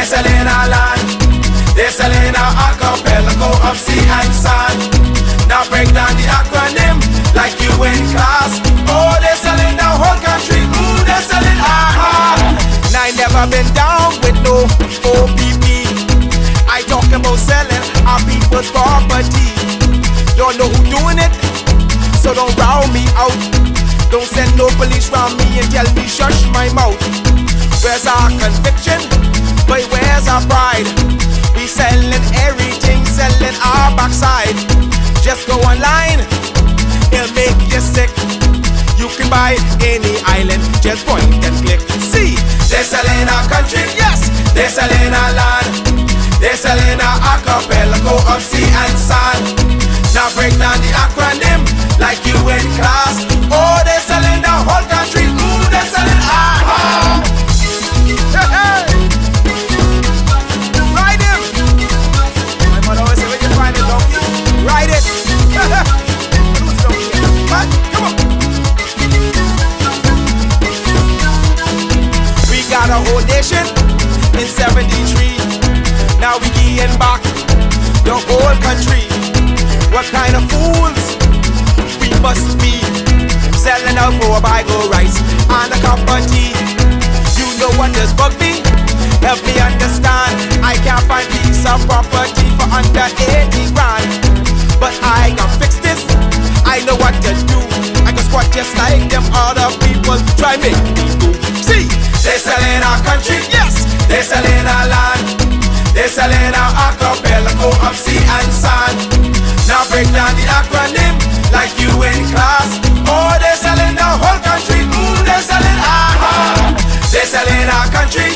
They're selling our land. They're selling our archipelago of sea and sand. Now break down the acronym like you in class. Oh, they're selling the whole country. Ooh, they're selling our. And I never been down with no OPP. I talk about selling our people's property. Don't know who doing it, so don't round me out. Don't send no police round me and tell me shush my mouth. Where's our conviction? But where's our pride? We selling everything, selling our backside. Just go online, it'll make you sick. You can buy any island, just point and click. See, they're selling our country, yes, they're selling our land. They're selling our archipelago of sea and sand. Now break down the acronym like you in class. Oh, they're selling the whole country. Ooh, they're selling our. Ride him. My mother always say when you find a donkey, ride it. But come on. We got a whole nation in 73. Now we getting back the whole country. What kind of fools we must be, selling out for a bag of rice and a cup of tea. You know what does bug me? Help me understand. I can't find piece of property for under 80 grand. But I can fix this, I know what to do. I can squat just like them other people try make me do. See, they're selling our country, yes, they're selling our land. They're selling our archipelago of sea and sand. Now break down the acronym like you in class. Oh, they're selling the whole country. Ooh, they're selling our. They're selling our country.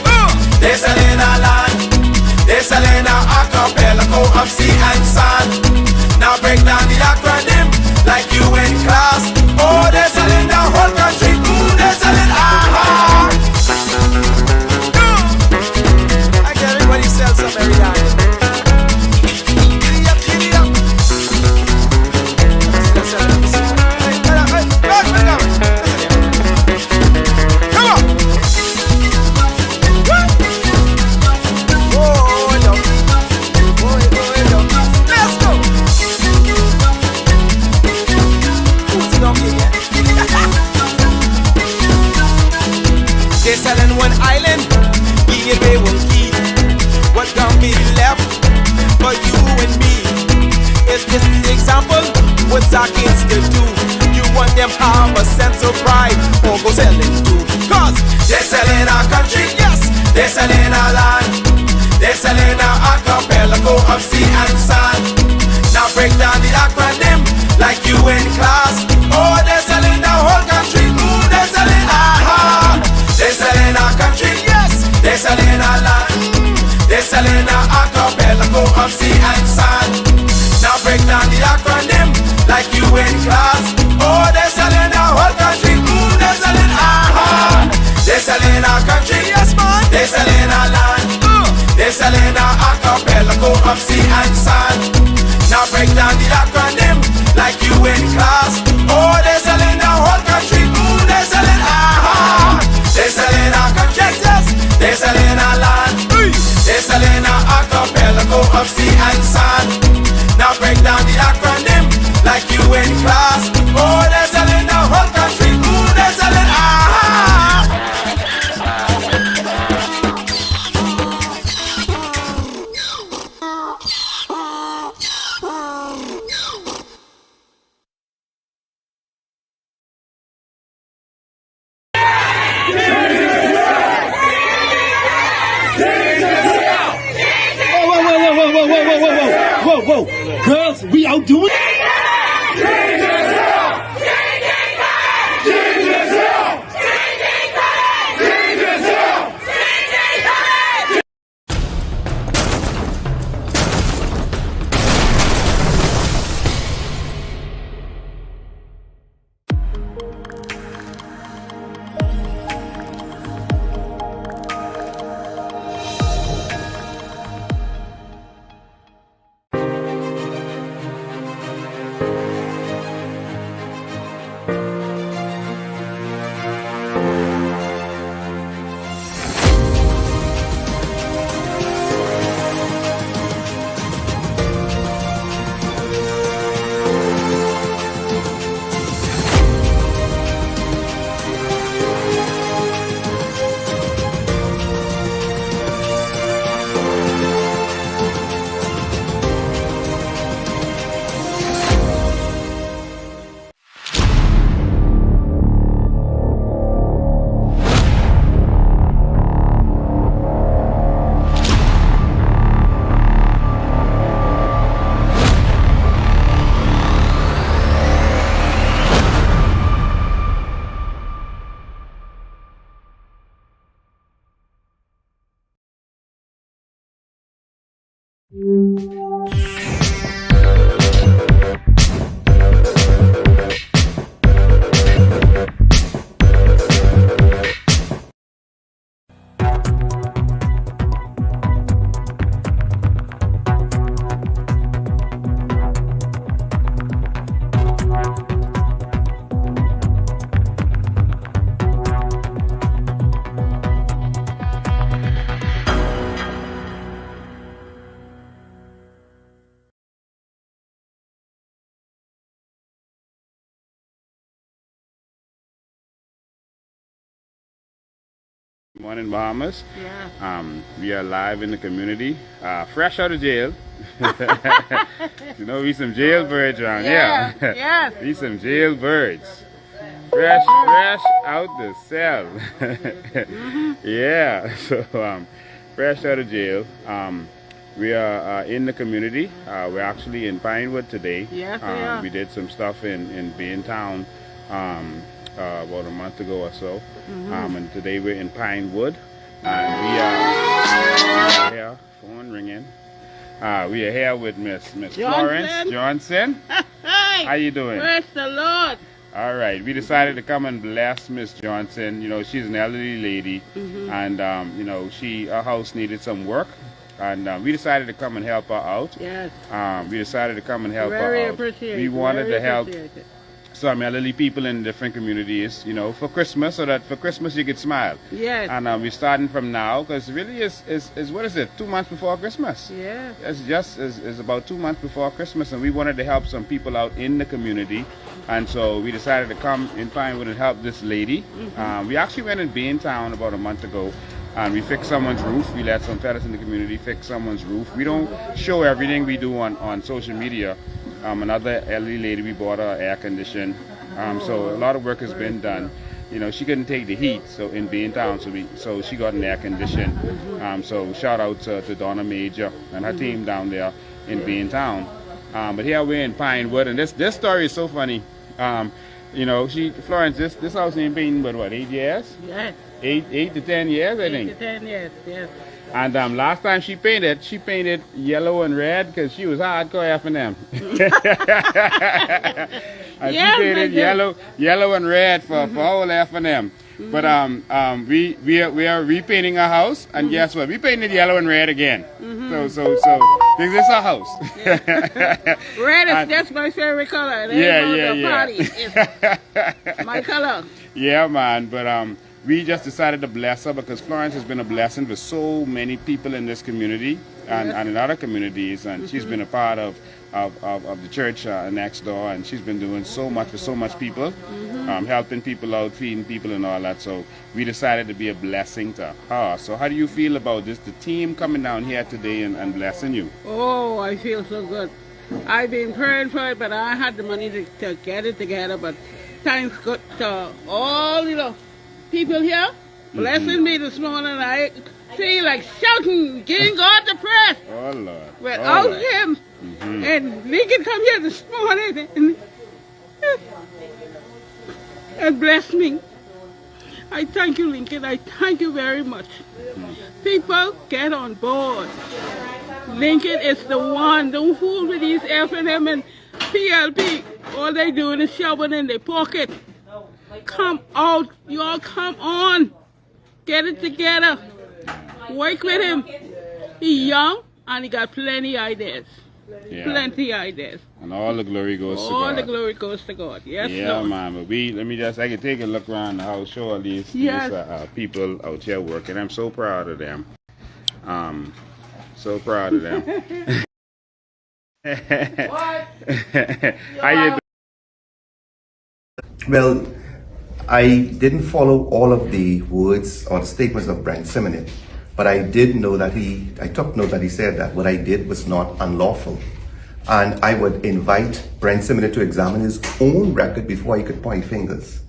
They're selling our land. They're selling our archipelago of sea and sand. Now break down the acronym like you in class. Oh, they're selling the whole country. Ooh, they're selling our. I get everybody sell some every day. They're selling one island, give away one key. What can be left for you and me? Is this the example? What's our kids to do? You want them have a sense of pride, or go selling too? Cause they're selling our country, yes, they're selling our land. They're selling our archipelago of sea and sand. Now break down the acronym like you in class. Oh, they're selling the whole country. Ooh, they're selling our. They're selling our country, yes, they're selling our land. They're selling our archipelago of sea and sand. Now break down the acronym like you in class. Oh, they're selling the whole country. Ooh, they're selling our. They're selling our country, yes man. They're selling our land. They're selling our archipelago of sea and sand. Now break down the acronym like you in class. Oh, they're selling the whole country. Ooh, they're selling our. They're selling our country, yes, yes. They're selling our land. They're selling our archipelago of sea and sand. Now break down the acronym like you in class. Oh, they're selling the whole country. Ooh, they're selling our. Whoa, girls, we out doing Morning, Bahamas. Yeah. We are live in the community, fresh out of jail. You know, we some jailbirds around here. Yes. We some jailbirds. Fresh out the cell. Yeah, so fresh out of jail. We are in the community. We're actually in Pinewood today. Yes, we are. We did some stuff in Baintown about a month ago or so. And today we're in Pinewood. And we are here, phone ringing. We are here with Miss Florence Johnson. How you doing? Praise the Lord. All right, we decided to come and bless Miss Johnson. You know, she's an elderly lady, and you know, her house needed some work, and we decided to come and help her out. Yes. We decided to come and help Very her out. appreciated. We wanted Very to help appreciated. some elderly people in different communities, you know, for Christmas, so that for Christmas you could smile. Yes. And we're starting from now, because really is what is it, 2 months before Christmas? Yeah. It's about 2 months before Christmas, and we wanted to help some people out in the community, and so we decided to come in Pinewood and help this lady. We actually went in Baintown about a month ago, and we fixed someone's roof. We let some fellas in the community fix someone's roof. We don't show everything we do on social media. Another elderly lady, we bought her air condition. So a lot of work has been done. You know, she couldn't take the heat, so in Baintown, so she got an air condition. So shout out to Donna Major and her team down there in Baintown. But here we're in Pinewood, and this story is so funny. You know, Florence, this house ain't been but what, 8 years? Yes. 8 to 10 years, I think. 8 to 10 years, yes. And last time she painted yellow and red because she was hardcore F&M. And Yes, she painted yellow and red for all F&M. But we are repainting our house, and guess what? We painted yellow and red again. So this is our house. Red is just my favorite color. Party. It's my color. Yeah, man. But we just decided to bless her because Florence has been a blessing for so many people in this community and in other communities, and she's been a part of the church next door, and she's been doing so much for so much people, helping people out, feeding people and all that. So we decided to be a blessing to her. So how do you feel about this, the team coming down here today and blessing you? Oh, I feel so good. I've been praying for it, but I had the money to get it together. But thanks God to all people here blessing me this morning. I feel like shouting, giving God the praise. Oh, Lord. Without him, and Lincoln come here this morning and bless me. I thank you, Lincoln. I thank you very much. People, get on board. Lincoln is the one. Don't fool with these F&M and PLP. All they doing is shoving in their pocket. Come out. You all come on. Get it together. Work with him. He's young and he got plenty ideas. Yeah. Plenty ideas. And all the glory goes to God. All the glory goes to God. Yes, yeah, Lord. man. But I can take a look around the house, show all these people out here working. I'm so proud of them. So proud of them. What? How you doing? Well, I didn't follow all of the words or statements of Brent Simonet, but I did know that I took note that he said that what I did was not unlawful. And I would invite Brent Simonet to examine his own record before he could point fingers.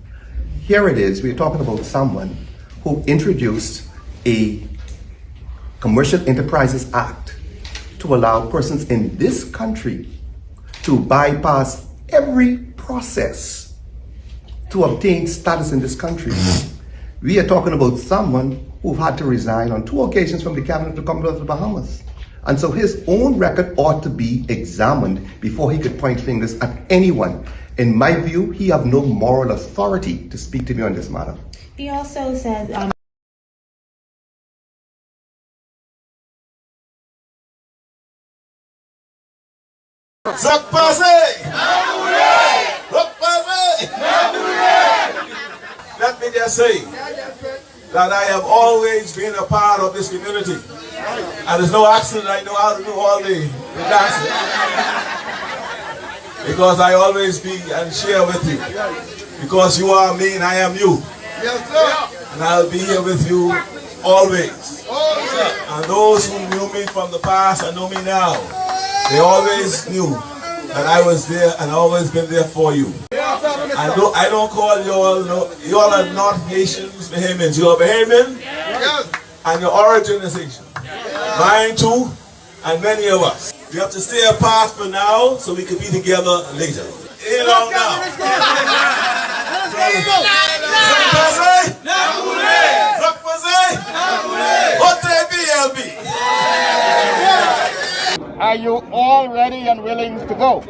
Here it is, we're talking about someone who introduced a Commercial Enterprises Act to allow persons in this country to bypass every process to obtain status in this country. We are talking about someone who had to resign on 2 occasions from the cabinet to come to the Bahamas. And so his own record ought to be examined before he could point fingers at anyone. In my view, he have no moral authority to speak to me on this matter. He also said, let me just say that I have always been a part of this community. And there's no accident I know how to do all the dancing. Because I always be and share with you. Because you are me and I am you. And I'll be here with you always. And those who knew me from the past and know me now, they always knew that I was there and always been there for you. I don't call you all, you all are not Haitians, Bahamians. You are Bahamian, and your origin is Haitian. Mine too, and many of us. We have to stay apart for now so we can be together later. You know now. Are you all ready and willing to go?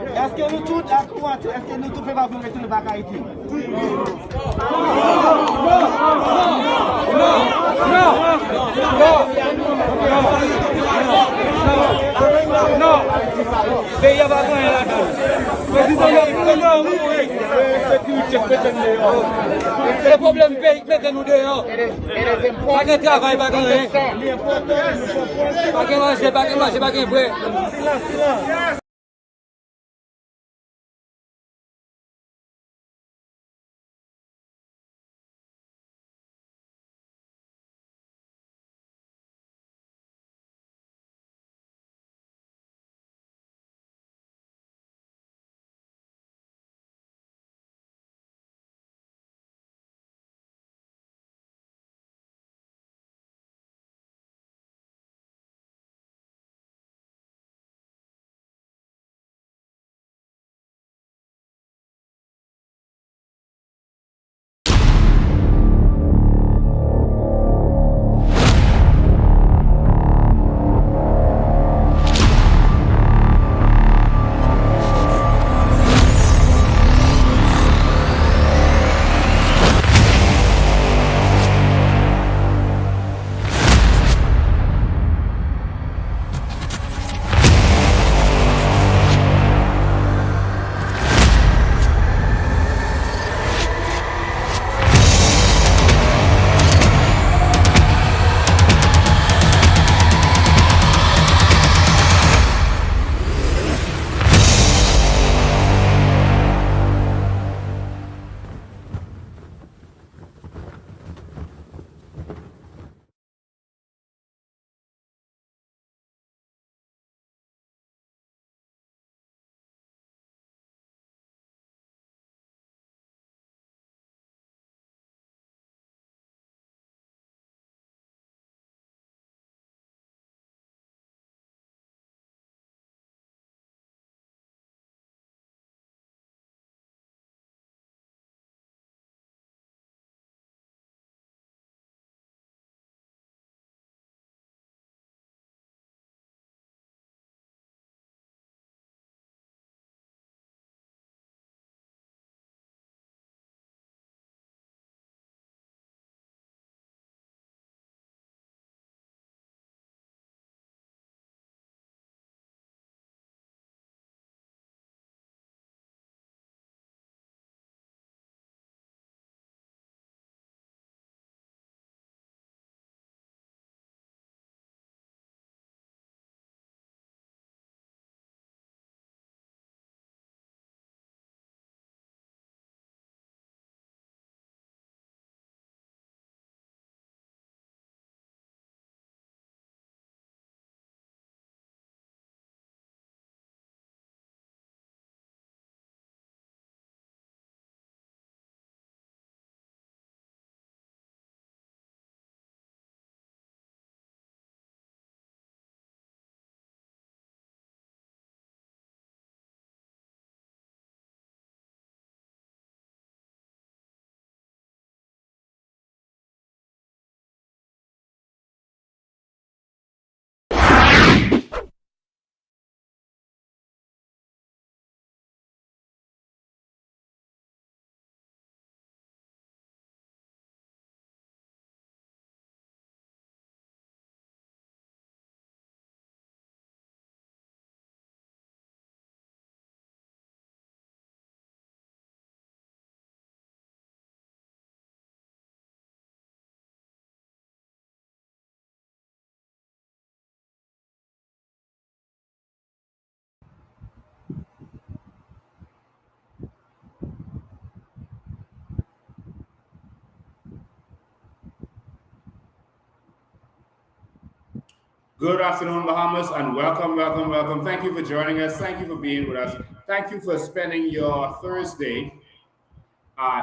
Good afternoon, Bahamas, and welcome, welcome, welcome. Thank you for joining us. Thank you for being with us. Thank you for spending your Thursday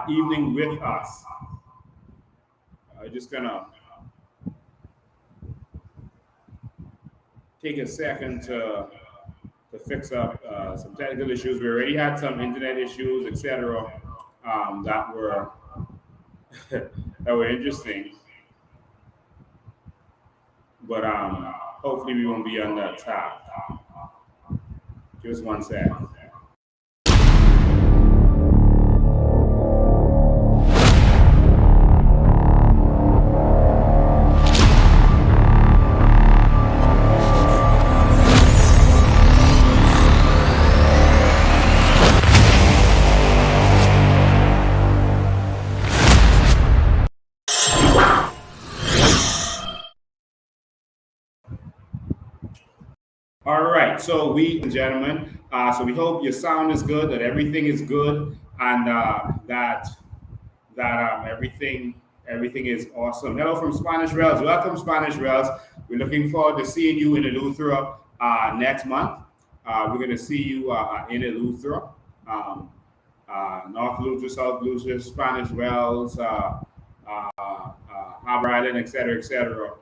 evening with us. I'm just gonna take a second to fix up some technical issues. We already had some internet issues, etc., that were that were interesting, but hopefully we won't be on that tap. Just one sec. All right, so we, gentlemen, so we hope your sound is good, that everything is good, and that everything is awesome. Hello from Spanish Rails. Welcome, Spanish Rails. We're looking forward to seeing you in Eleuthera next month. We're going to see you in Eleuthera, North Eleuthera, South Eleuthera, Spanish Rails, Harbor Island, etc., etc.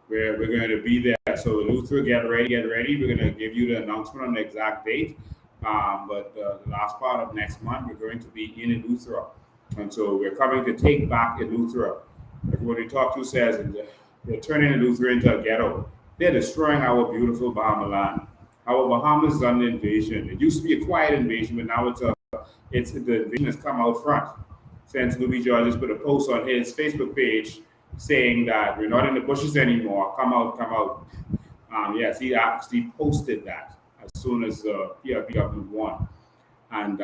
We're going to be there. So Luther, get ready, get ready. We're going to give you the announcement on the exact date. But the last part of next month, we're going to be in Eleuthera. And so we're coming to take back Eleuthera. Everyone we talk to says they're turning Eleuthera into a ghetto. They're destroying our beautiful Bahama land. Our Bahamas is under invasion. It used to be a quiet invasion, but now it's the invasion has come out front. Since Louis George just put a post on his Facebook page saying that we're not in the bushes anymore. Come out, come out. Yes, he actually posted that as soon as the PRP government won, and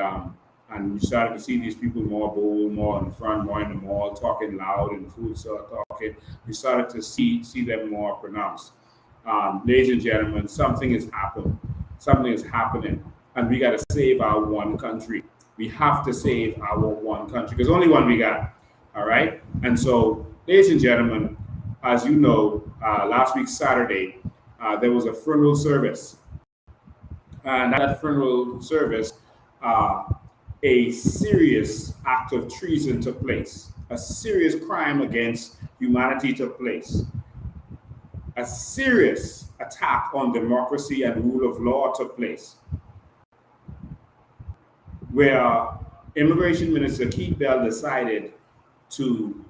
you started to see these people more bold, more in the front, more in the mall, talking loud, and the food started talking. You started to see them more pronounced. Ladies and gentlemen, something has happened. Something is happening, and we got to save our one country. We have to save our one country because only one we got. All right, and so, ladies and gentlemen, as you know, last week Saturday, there was a funeral service. And that funeral service, a serious act of treason took place. A serious crime against humanity took place. A serious attack on democracy and rule of law took place. Where Immigration Minister Keith Bell decided to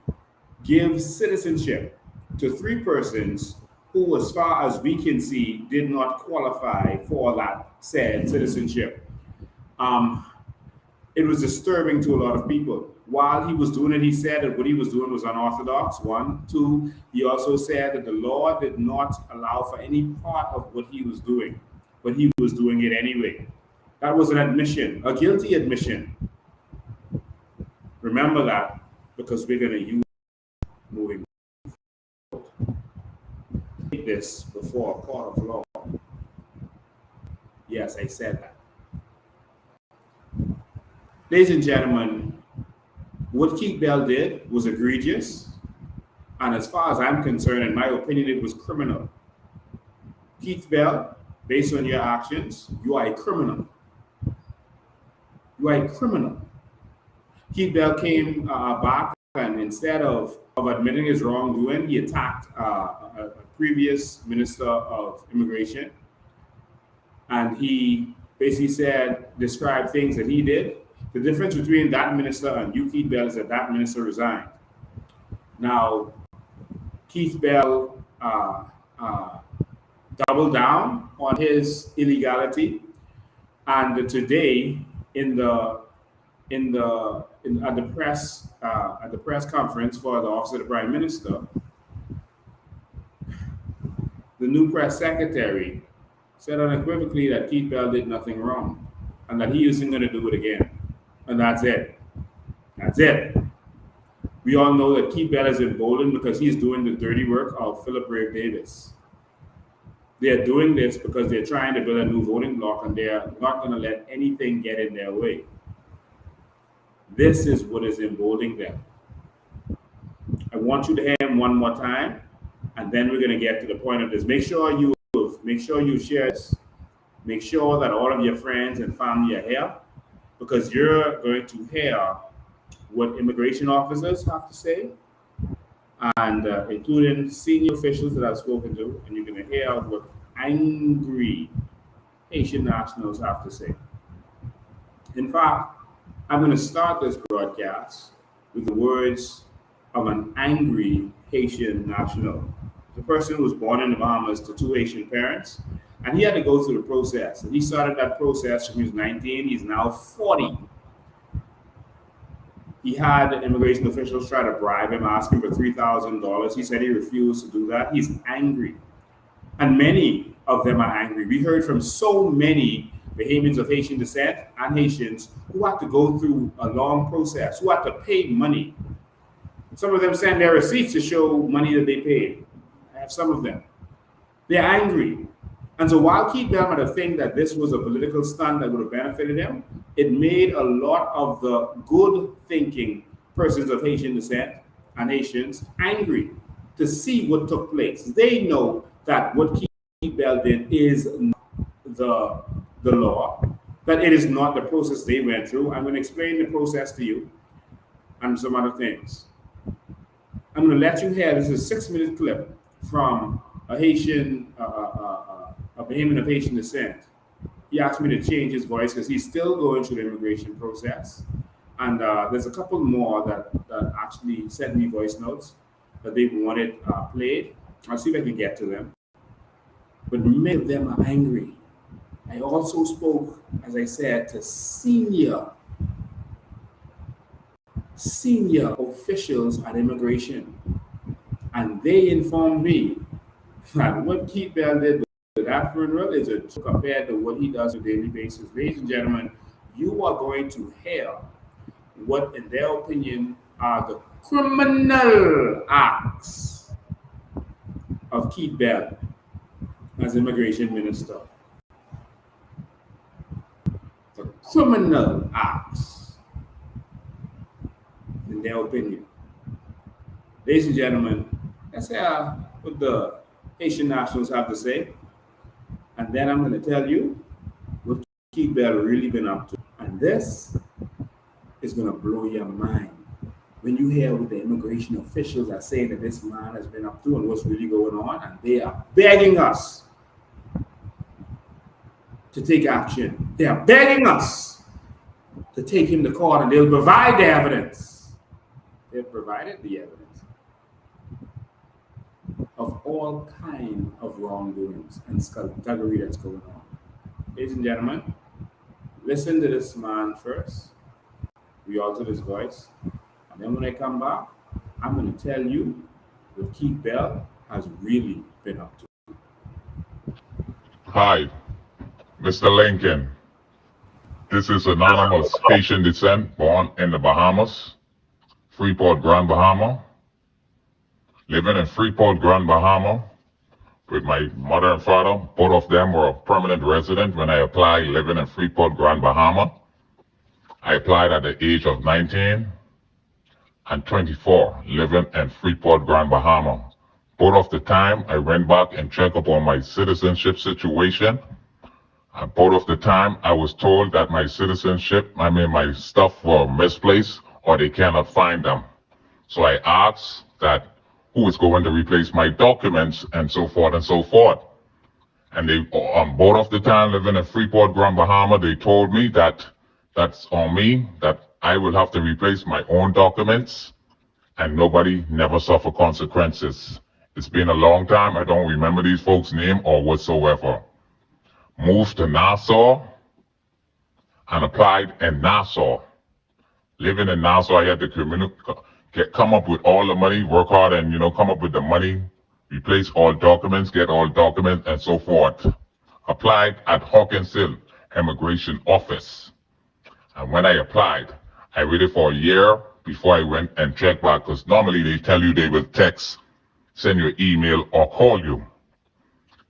give citizenship to 3 persons who, as far as we can see, did not qualify for that said citizenship. It was disturbing to a lot of people. While he was doing it, he said that what he was doing was unorthodox. 1, 2, he also said that the law did not allow for any part of what he was doing, but he was doing it anyway. That was an admission, a guilty admission. Remember that, because we're going to use moving this before a court of law. Yes, I said that. Ladies and gentlemen, what Keith Bell did was egregious, and as far as I'm concerned, in my opinion, it was criminal. Keith Bell, based on your actions, you are a criminal. You are a criminal. Keith Bell came back, and instead of admitting his wrongdoing, he attacked a previous minister of immigration, and he basically described things that he did. The difference between that minister and you, Keith Bell, is that minister resigned. Now, Keith Bell doubled down on his illegality, and today at the press conference for the Office of the Prime Minister, the new press secretary said unequivocally that Keith Bell did nothing wrong and that he isn't going to do it again. And that's it. That's it. We all know that Keith Bell is emboldened because he's doing the dirty work of Philip Brave Davis. They're doing this because they're trying to build a new voting bloc, and they're not going to let anything get in their way. This is what is emboldening them. I want you to hear him one more time. and then we're going to get to the point of this. Make sure you share this. Make sure that all of your friends and family are here, because you're going to hear what immigration officers have to say, and including senior officials that I've spoken to, and you're going to hear what angry Haitian nationals have to say. In fact, I'm going to start this broadcast with the words of an angry Haitian national. The person who was born in the Bahamas to two Haitian parents, and he had to go through the process. And he started that process when he was 19. He's now 40. He had immigration officials try to bribe him, ask him for $3,000. He said he refused to do that. He's angry. And many of them are angry. We heard from so many Bahamians of Haitian descent and Haitians who had to go through a long process, who had to pay money. Some of them send their receipts to show money that they paid. I have some of them. They're angry. And so while Keith Bell might have think that this was a political stunt that would have benefited him, it made a lot of the good thinking persons of Haitian descent and Haitians angry to see what took place. They know that what Keith Bell did is not the law, that it is not the process they went through. I'm going to explain the process to you and some other things. I'm going to let you hear, this is a 6-minute clip from a Haitian, a Bahamian of Haitian descent. He asked me to change his voice because he's still going through the immigration process. And there's a couple more that actually sent me voice notes that they wanted played. I'll see if I can get to them. But many of them are angry. I also spoke, as I said, to senior officials at immigration. And they informed me that what Keith Bell did with that funeral is a joke compared to what he does on a daily basis. Ladies and gentlemen, you are going to hear what, in their opinion, are the criminal acts of Keith Bell as immigration minister. The criminal acts, in their opinion. Ladies and gentlemen, let's hear what the Haitian nationals have to say. And then I'm going to tell you what Keith Bell really been up to. And this is going to blow your mind when you hear what the immigration officials are saying that this man has been up to and what's really going on. And they are begging us to take action. They are begging us to take him to court, and they'll provide the evidence. They've provided the evidence of all kind of wrongdoings and skullduggery that's going on. Ladies and gentlemen, listen to this man first. We alter his voice. And then when I come back, I'm going to tell you what Keith Bell has really been up to. Hi, Mr. Lincoln. This is anonymous Haitian descent, born in the Bahamas, Freeport, Grand Bahama. Living in Freeport, Grand Bahama, with my mother and father. Both of them were permanent resident when I applied, living in Freeport, Grand Bahama. I applied at the age of 19 and 24, living in Freeport, Grand Bahama. Both of the time, I went back and checked up on my citizenship situation. And both of the time, I was told that my my stuff were misplaced or they cannot find them. So I asked that who is going to replace my documents and so forth and so forth. And they, both of the time living in Freeport, Grand Bahama, they told me that that's on me, that I will have to replace my own documents and nobody never suffer consequences. It's been a long time. I don't remember these folks' name or whatsoever. Moved to Nassau and applied in Nassau. Living in Nassau, I had to come up with all the money, work hard and, come up with the money, replace all documents, get all documents and so forth. Applied at Hawkins Hill Immigration Office. And when I applied, I waited for a year before I went and checked back, because normally they tell you they will text, send you an email or call you.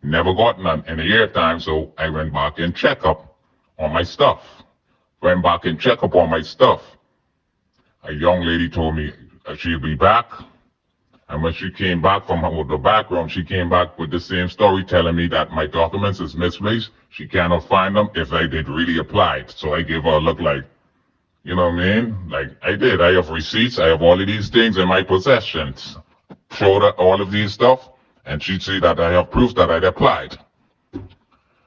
Never got none in a year time, so I went back and checked up on my stuff. Went back and checked up on my stuff. A young lady told me she'll be back. And And when she came back from the background, she came back with the same story telling me that my documents is misplaced. She cannot find them if I did really apply. So I gave her a look like, you know what I mean? Like I did. I have receipts. I have all of these things in my possessions. Showed her all of these stuff, and she'd say that I have proof that I'd applied.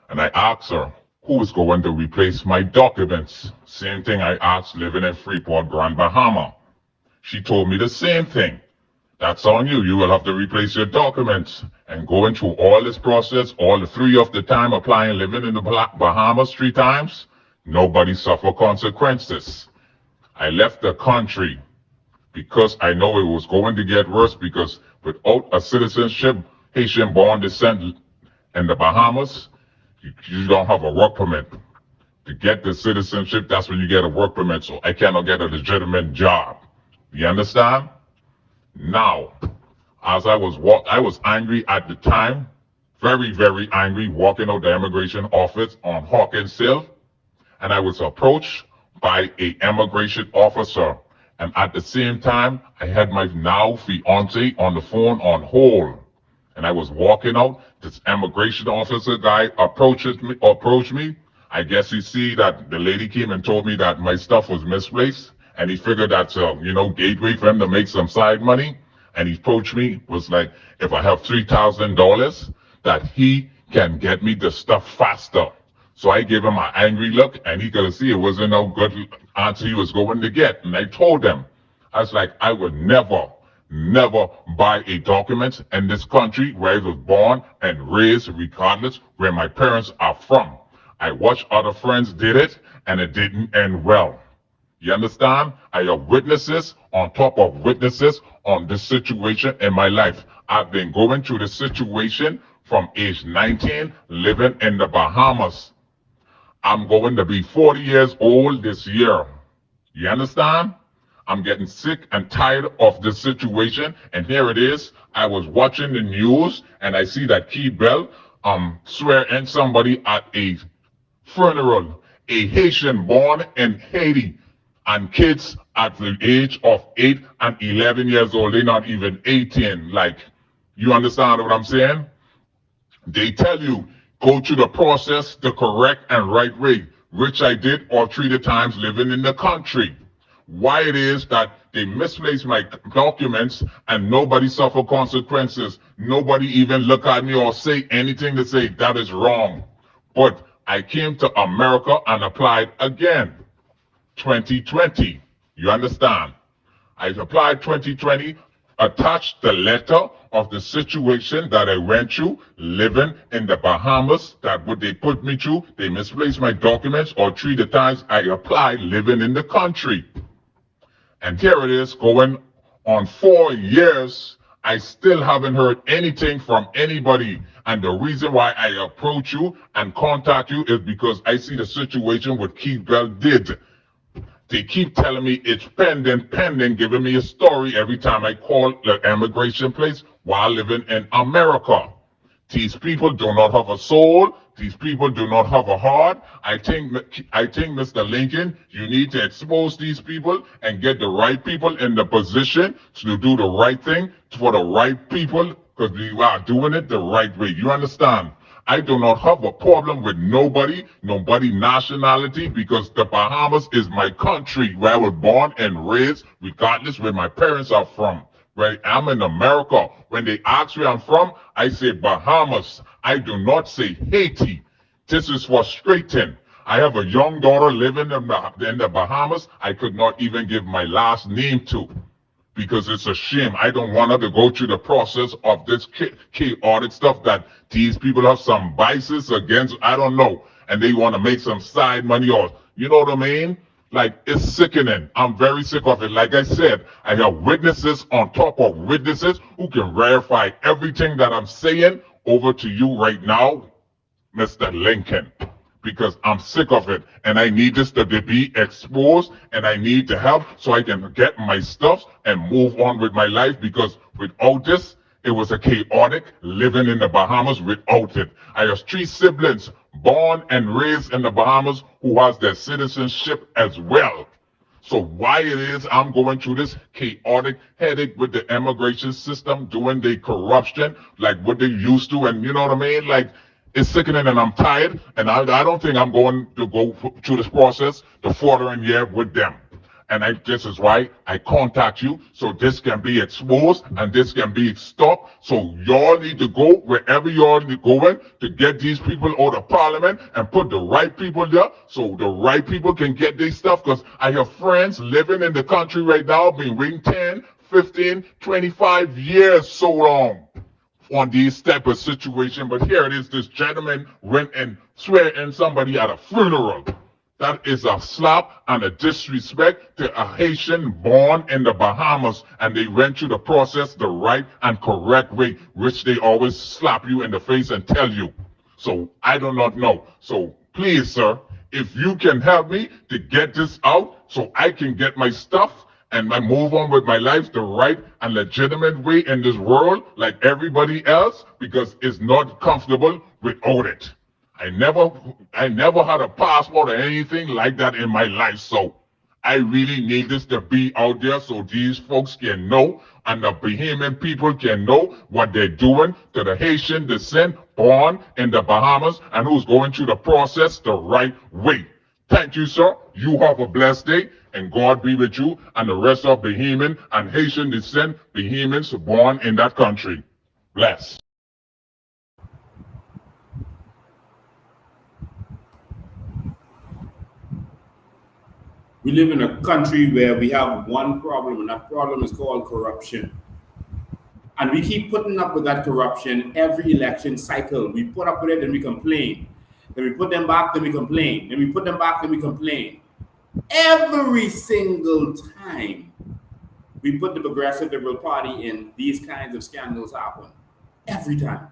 And I asked her, who is going to replace my documents? Same thing I asked living in Freeport, Grand Bahama. She told me the same thing. That's on you. You will have to replace your documents. And going through all this process, all the 3 of the time applying, living in the Bahamas 3 times, nobody suffer consequences. I left the country because I know it was going to get worse, because without a citizenship, Haitian born descent in the Bahamas, you don't have a work permit. To get the citizenship, that's when you get a work permit. So I cannot get a legitimate job. You understand? Now, as I was angry at the time, very, very angry, walking out the immigration office on Hawkins Hill, and I was approached by an immigration officer. And at the same time, I had my now fiance on the phone on hold. And I was walking out. This immigration officer guy approached me. I guess he see that the lady came and told me that my stuff was misplaced. And he figured that's gateway for him to make some side money. And he approached me, was like, if I have $3,000, that he can get me the stuff faster. So I gave him an angry look, and he could see it wasn't no good answer he was going to get. And I told him, I was like, I would never buy a document in this country where I was born and raised, regardless where my parents are from. I watched other friends did it, and it didn't end well. You understand? I have witnesses on top of witnesses on this situation in my life. I've been going through the situation from age 19, living in the Bahamas. I'm going to be 40 years old this year. You understand? I'm getting sick and tired of this situation. And here it is. I was watching the news, and I see that Keith Bell swear in somebody at a funeral, a Haitian born in Haiti, and kids at the age of 8 and 11 years old. They're not even 18. Like, you understand what I'm saying? They tell you, go through the process the correct and right way, which I did all 3 times living in the country. Why it is that they misplace my documents and nobody suffer consequences. Nobody even look at me or say anything to say that is wrong. But I came to America and applied again. 2020. You understand? I applied 2020, attached the letter of the situation that I went through living in the Bahamas, that what they put me through. They misplaced my documents all 3 times I applied living in the country. And here it is going on 4 years. I still haven't heard anything from anybody. And the reason why I approach you and contact you is because I see the situation what Keith Bell did. They keep telling me it's pending, giving me a story every time I call the immigration place while living in America. These people do not have a soul. These people do not have a heart. I think, Mr. Lincoln, you need to expose these people and get the right people in the position to do the right thing for the right people, because we are doing it the right way. You understand? I do not have a problem with nobody nationality, because the Bahamas is my country where I was born and raised, regardless where my parents are from. Where I'm in America, when they ask where I'm from, I say Bahamas. I do not say Haiti. This is frustrating. I have a young daughter living in the Bahamas. I could not even give my last name to, because it's a shame. I don't want her to go through the process of this chaotic stuff that these people have some biases against, I don't know, and they want to make some side money, or, you know what I mean? Like, it's sickening. I'm very sick of it. Like I said, I have witnesses on top of witnesses who can verify everything that I'm saying over to you right now, Mr. Lincoln, because I'm sick of it, and I need this to be exposed, and I need to help so I can get my stuff and move on with my life, because without this, it was a chaotic living in the Bahamas without it. I have 3 siblings born and raised in the Bahamas who has their citizenship as well. So why it is I'm going through this chaotic headache with the immigration system, doing the corruption like what they used to, and you know what I mean? Like it's sickening, and I'm tired, and I don't think I'm going to go through this process the following year with them. And this is why I contact you, so this can be exposed and this can be stopped. So y'all need to go wherever y'all need going to get these people out of parliament and put the right people there, so the right people can get their stuff. Because I have friends living in the country right now, been waiting 10, 15, 25 years, so long on these type of situation. But here it is, this gentleman went and swear in somebody at a funeral. That is a slap and a disrespect to a Haitian born in the Bahamas, and they went through the process the right and correct way, which they always slap you in the face and tell you. So I do not know. So please, sir, if you can help me to get this out so I can get my stuff and I move on with my life the right and legitimate way in this world like everybody else, because it's not comfortable without it. I never had a passport or anything like that in my life, so I really need this to be out there so these folks can know and the Bahamian people can know what they're doing to the Haitian descent born in the Bahamas and who's going through the process the right way. Thank you, sir. You have a blessed day, and God be with you and the rest of Bahamian and Haitian descent Bahamians born in that country. Bless. We live in a country where we have one problem, and that problem is called corruption. And we keep putting up with that corruption every election cycle. We put up with it, then we complain. Then we put them back, then we complain. Then we put them back, then we complain. Every single time we put the Progressive Liberal Party in, these kinds of scandals happen. Every time,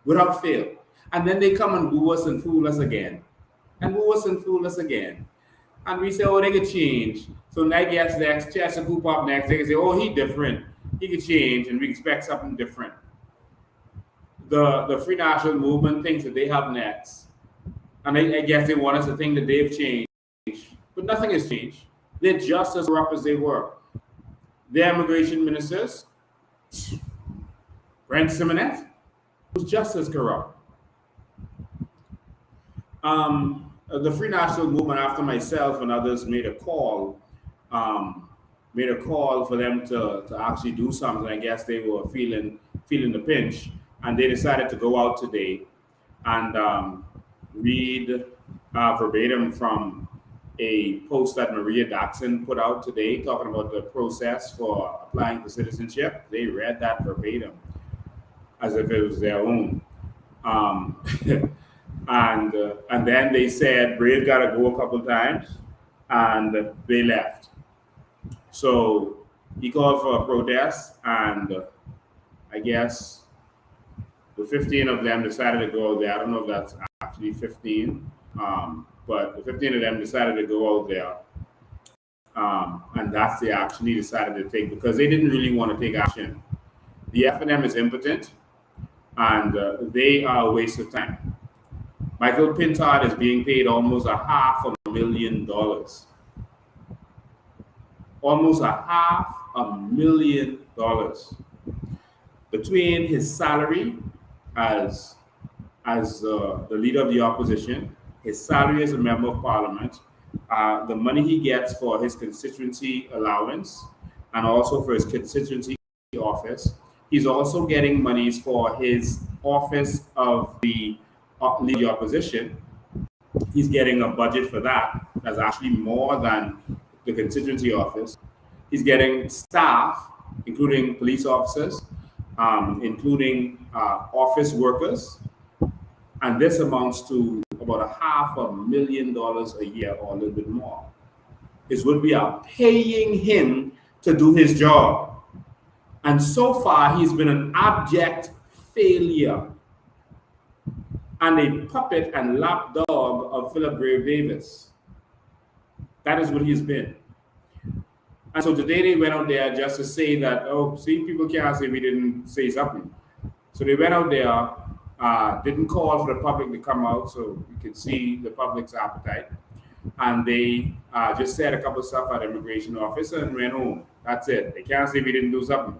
without fail. And then they come and woo us and fool us again. And woo us and fool us again. And we say, oh, they could change. So now gets next, Chester Coop up next. They can say, oh, he different. He could change, and we expect something different. The Free National Movement thinks that they have next. And I guess they want us to think that they've changed. But nothing has changed. They're just as corrupt as they were. Their immigration ministers, Brent Simonet, was just as corrupt. The Free National Movement, after myself and others made a call for them to actually do something. I guess they were feeling the pinch, and they decided to go out today and read verbatim from a post that Maria Daxon put out today talking about the process for applying for citizenship. They read that verbatim as if it was their own. And then they said Brave got to go a couple times, and they left. So he called for a protest, and I guess the 15 of them decided to go there. I don't know if that's actually 15, but the 15 of them decided to go out there, and that's they actually decided to take, because they didn't really want to take action. The FNM is impotent, and they are a waste of time. Michael Pintard is being paid almost $500,000. Almost $500,000 between his salary as the leader of the opposition, his salary as a member of parliament, the money he gets for his constituency allowance, and also for his constituency office. He's also getting monies for his office of the leader of the opposition. He's getting a budget for that that's actually more than the constituency office. He's getting staff, including police officers, including office workers, and this amounts to about $500,000 a year or a little bit more. Is what we are paying him to do his job. And so far, he's been an abject failure and a puppet and lapdog of Philip Grave Davis. That is what he's been. And so today they went out there just to say that, oh, see, people can't say we didn't say something. So they went out there, didn't call for the public to come out so we could see the public's appetite. and they just said a couple of stuff at the immigration office and went home. That's it. They can't say we didn't do something.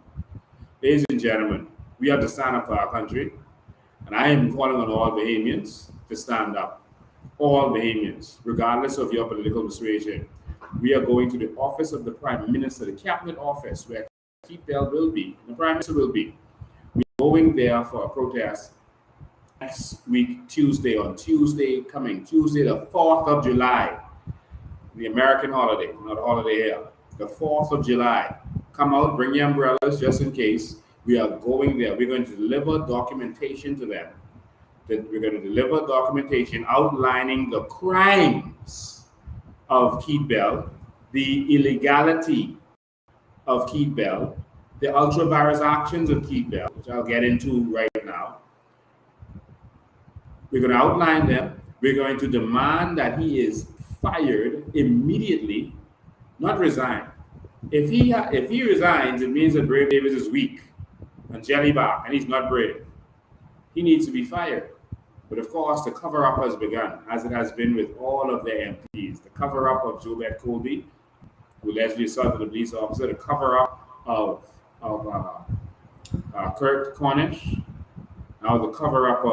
Ladies and gentlemen, we have to stand up for our country, and I am calling on all Bahamians to stand up. All Bahamians, regardless of your political persuasion. We are going to the office of the Prime Minister, the Cabinet Office, where Keith Bell will be, the Prime Minister will be. We're going there for a protest next week, Tuesday, coming Tuesday, the 4th of July, the American holiday, not a holiday here, the 4th of July. Come out, bring your umbrellas just in case. We are going there. We're going to deliver documentation to them. We're going to deliver documentation outlining the crimes of Keith Bell, the illegality of Keith Bell, the ultra-virus actions of Keith Bell, which I'll get into right now. We're going to outline them. We're going to demand that he is fired immediately, not resign. If he resigns, it means that Brave Davis is weak and jellyback, and he's not brave. He needs to be fired. But of course, the cover-up has begun, as it has been with all of their MPs. The cover-up of Jobette Colby, who allegedly assaulted a police officer. The cover-up of Kurt Cornish. Now the cover-up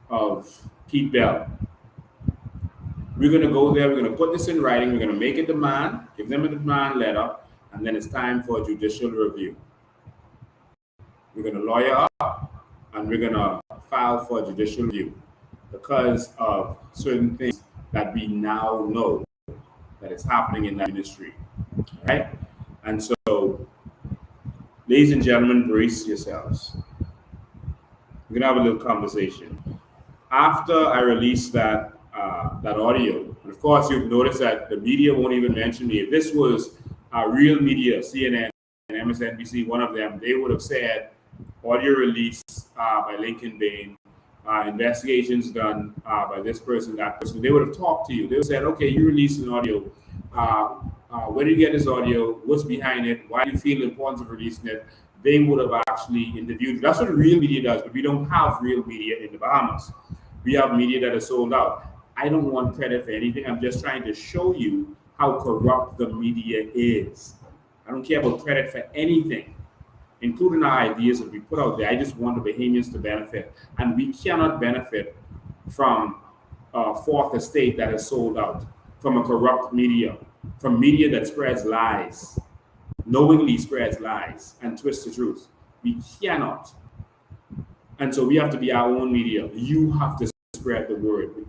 of Keith Bell. We're going to go there. We're going to put this in writing. We're going to make a demand, give them a demand letter, and then it's time for a judicial review. We're going to lawyer up, and we're going to file for a judicial review because of certain things that we now know that is happening in that ministry. All right? And so, ladies and gentlemen, brace yourselves. We're going to have a little conversation. After I release that audio, and of course, you've noticed that the media won't even mention me. If this was real media, CNN and MSNBC, one of them, they would have said, audio release by Lincoln Bain, investigations done by this person, that person. They would have talked to you. They would have said, okay, you released an audio. Where did you get this audio? What's behind it? Why do you feel the importance of releasing it? They would have actually interviewed you. That's what real media does, but we don't have real media in the Bahamas. We have media that is sold out. I don't want credit for anything. I'm just trying to show you how corrupt the media is. I don't care about credit for anything, including our ideas that we put out there. I just want the Bahamians to benefit. And we cannot benefit from a fourth estate that is sold out, from a corrupt media, from media that spreads lies, knowingly spreads lies and twists the truth. We cannot. And so we have to be our own media. You have to spread the word.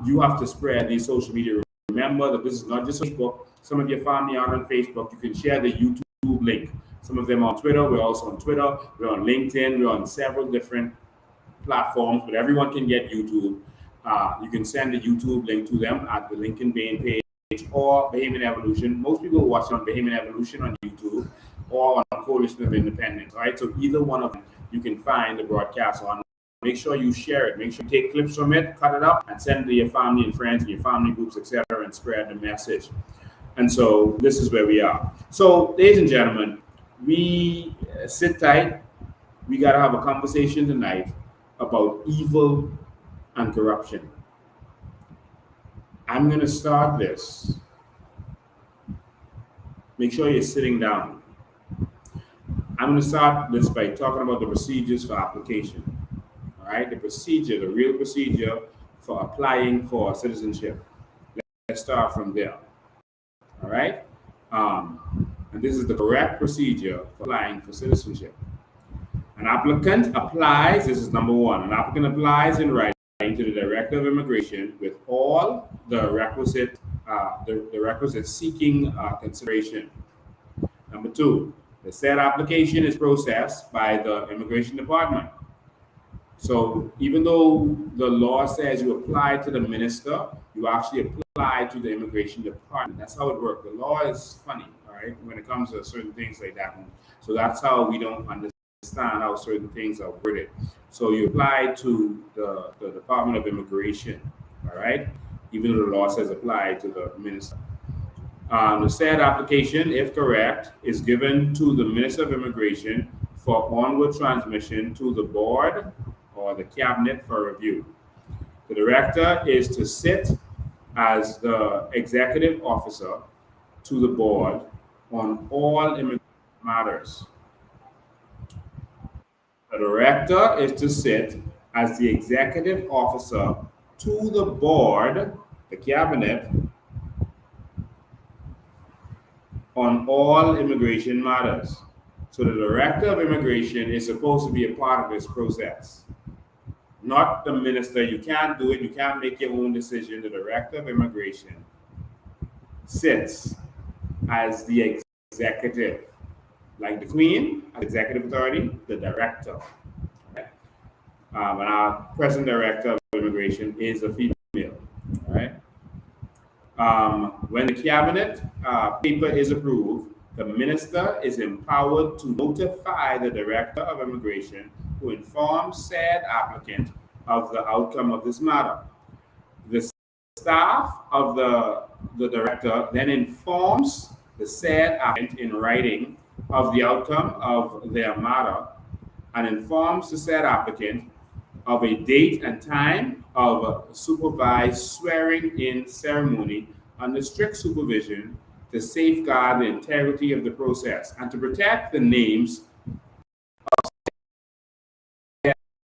You have to spread these social media. Remember that this is not just Facebook. Some of your family are on Facebook. You can share the YouTube link. Some of them on Twitter. We're also on Twitter. We're on LinkedIn. We're on several different platforms, but everyone can get YouTube. You can send the YouTube link to them at the Lincoln Bain page or Bahamian Evolution. Most people watch on Bahamian Evolution on YouTube or on Coalition of Independence. All right, so either one of them you can find the broadcast on. Make sure you share it. Make sure you take clips from it, cut it up, and send it to your family and friends and your family groups, etc., and spread the message. And so this is where we are. So, ladies and gentlemen, we sit tight. We got to have a conversation tonight about evil and corruption. I'm going to start this. Make sure you're sitting down. I'm going to start this by talking about the procedures for application. All right, the procedure, the real procedure for applying for citizenship. Let's start from there. All right, and this is the correct procedure for applying for citizenship. An applicant applies. This is number one. An applicant applies in writing to the Director of Immigration with all the requisite seeking consideration. Number two, the said application is processed by the Immigration Department. So even though the law says you apply to the minister, you actually apply to the Immigration Department. That's how it works. The law is funny, all right, when it comes to certain things like that. So that's how we don't understand how certain things are worded. So you apply to the Department of Immigration, all right, even though the law says apply to the minister. The said application, if correct, is given to the Minister of Immigration for onward transmission to the board or the cabinet for review. The director is to sit as the executive officer to the board on all immigration matters. The director is to sit as the executive officer to the board, the cabinet, on all immigration matters. So the director of immigration is supposed to be a part of this process, not the minister. You can't do it. You can't make your own decision. The director of immigration sits as the executive, like the Queen, as executive authority, the director. Okay? And our present director of immigration is a female. All right. When the cabinet paper is approved, the minister is empowered to notify the director of immigration who informs said applicant of the outcome of this matter. The staff of the director then informs the said applicant in writing of the outcome of their matter and informs the said applicant of a date and time of supervised swearing-in ceremony under strict supervision to safeguard the integrity of the process and to protect the names of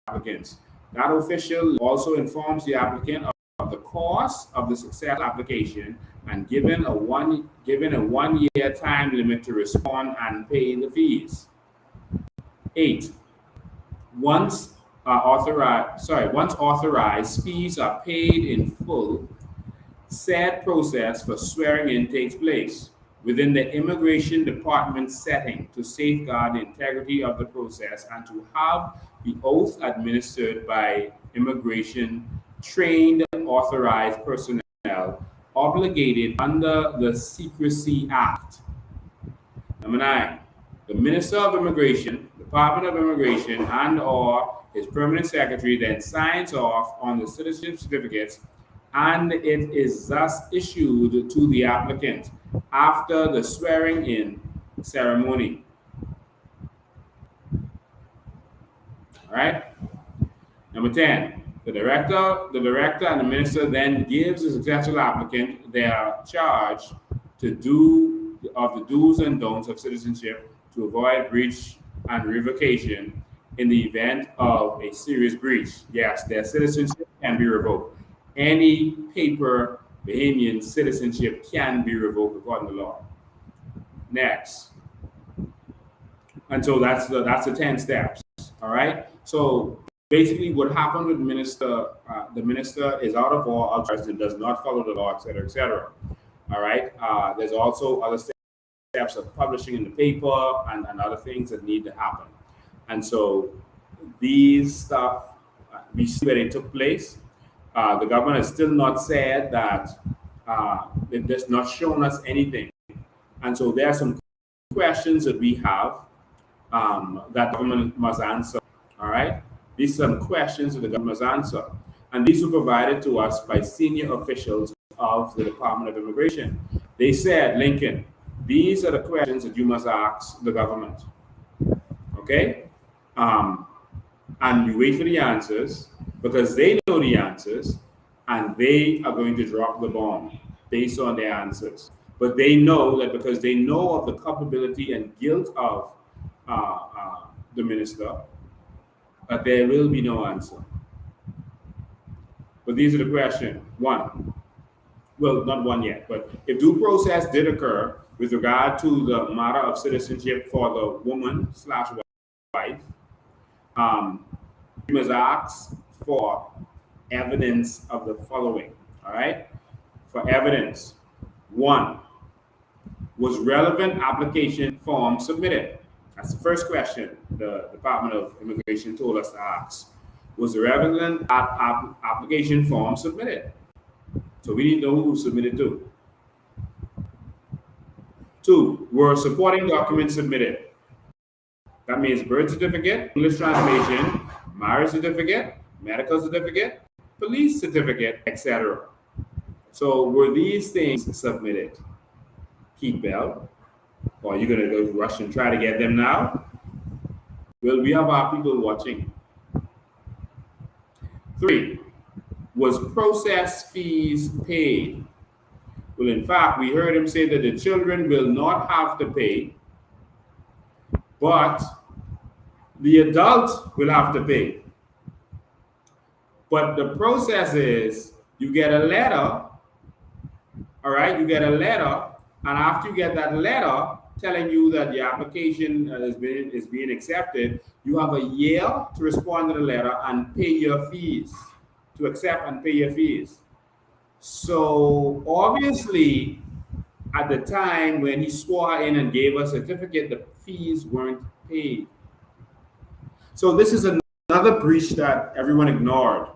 applicants. That official also informs the applicant of the cost of the success application and given a one-year time limit to respond and pay the fees. 8. Once authorized, fees are paid in full. Said process for swearing in takes place within the immigration department setting to safeguard the integrity of the process and to have the oath administered by immigration trained authorized personnel obligated under the Secrecy Act. Number 9, the Minister of Immigration, Department of Immigration, and/or his permanent secretary then signs off on the citizenship certificates, and it is thus issued to the applicant after the swearing-in ceremony. All right. Number 10, the director and the minister then gives the successful applicant their charge of the do's and don'ts of citizenship to avoid breach and revocation in the event of a serious breach. Yes, their citizenship can be revoked. Any paper Bahamian citizenship can be revoked according to law. Next. And so that's the 10 steps. All right. So basically what happened with the minister is out of all and does not follow the law, etc., etc. All right. There's also other steps of publishing in the paper and other things that need to happen. And so these stuff, we see where they took place. The government has still not said that it has not shown us anything. And so there are some questions that we have that government must answer. All right? These are some questions that the government must answer. And these were provided to us by senior officials of the Department of Immigration. They said, Lincoln, these are the questions that you must ask the government. Okay? And you wait for the answers because they know the answers and they are going to drop the bomb based on their answers. But they know that because they know of the culpability and guilt of the minister, that there will be no answer. But these are the questions. 1. Well, not 1 yet, but if due process did occur with regard to the matter of citizenship for the woman/wife, we must ask for evidence of the following. All right? For evidence. 1, was relevant application form submitted? That's the first question the Department of Immigration told us to ask. Was the relevant application form submitted? So we need to know who submitted to. 2, were supporting documents submitted? That means birth certificate, English translation, marriage certificate, medical certificate, police certificate, etc. So were these things submitted? Keep bell. Or are you going to go rush and try to get them now? Well, we have our people watching. 3, was process fees paid? Well, in fact, we heard him say that the children will not have to pay, but the adult will have to pay. But the process is you get a letter, all right? You get a letter, and after you get that letter telling you that the application is being accepted, you have a year to respond to the letter and pay your fees, to accept and pay your fees. So obviously, at the time when he swore her in and gave us a certificate, the fees weren't paid. So this is another breach that everyone ignored.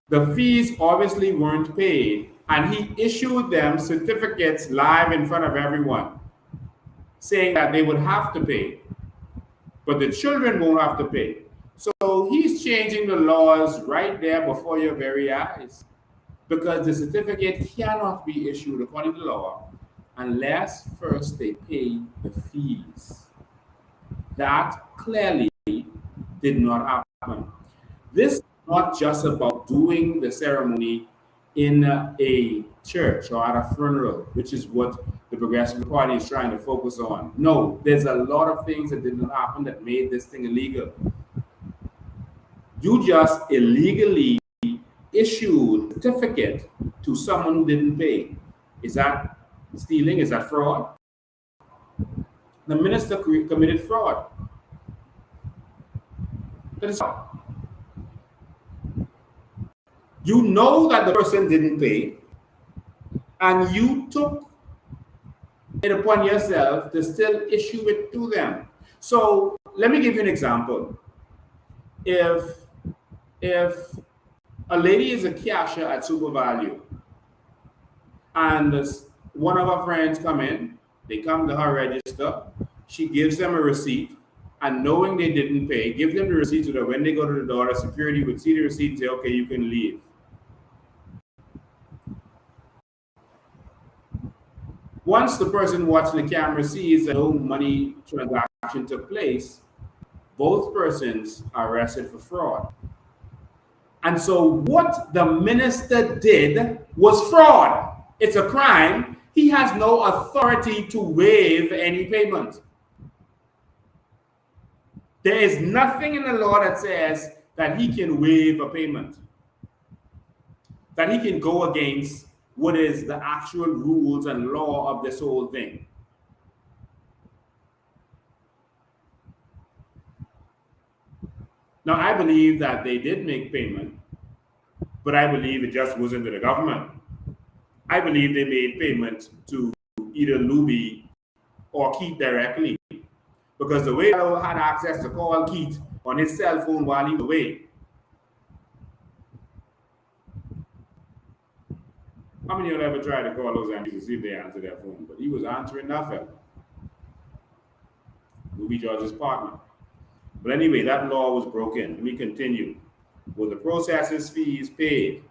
The fees obviously weren't paid, and he issued them certificates live in front of everyone, saying that they would have to pay, but the children won't have to pay. So he's changing the laws right there before your very eyes, because the certificate cannot be issued according to law unless first they pay the fees. That clearly did not happen. This is not just about doing the ceremony in a church or at a funeral, which is what the Progressive Party is trying to focus on. No, there's a lot of things that did not happen that made this thing illegal. You just illegally issued a certificate to someone who didn't pay. Is that stealing? Is that fraud? The minister committed fraud. That is fraud. You know that the person didn't pay, and you took it upon yourself to still issue it to them. So let me give you an example. If a lady is a cashier at Super Value, and one of her friends come in, they come to her register, she gives them a receipt, and knowing they didn't pay, give them the receipt so that when they go to the door, the security would see the receipt and say, okay, you can leave. Once the person watching the camera sees that no money transaction took place, both persons are arrested for fraud. And so what the minister did was fraud. It's a crime. He has no authority to waive any payment. There is nothing in the law that says that he can waive a payment, that he can go against what is the actual rules and law of this whole thing. Now, I believe that they did make payment, but I believe it just wasn't to the government. I believe they made payment to either Luby or Keith directly, because the way I had access to call Keith on his cell phone while he was away. How many of you ever tried to call those MPs to see if they answer their phone? But he was answering nothing. Luby George's partner. But anyway, that law was broken. Let me continue. Well, the processor's fees paid.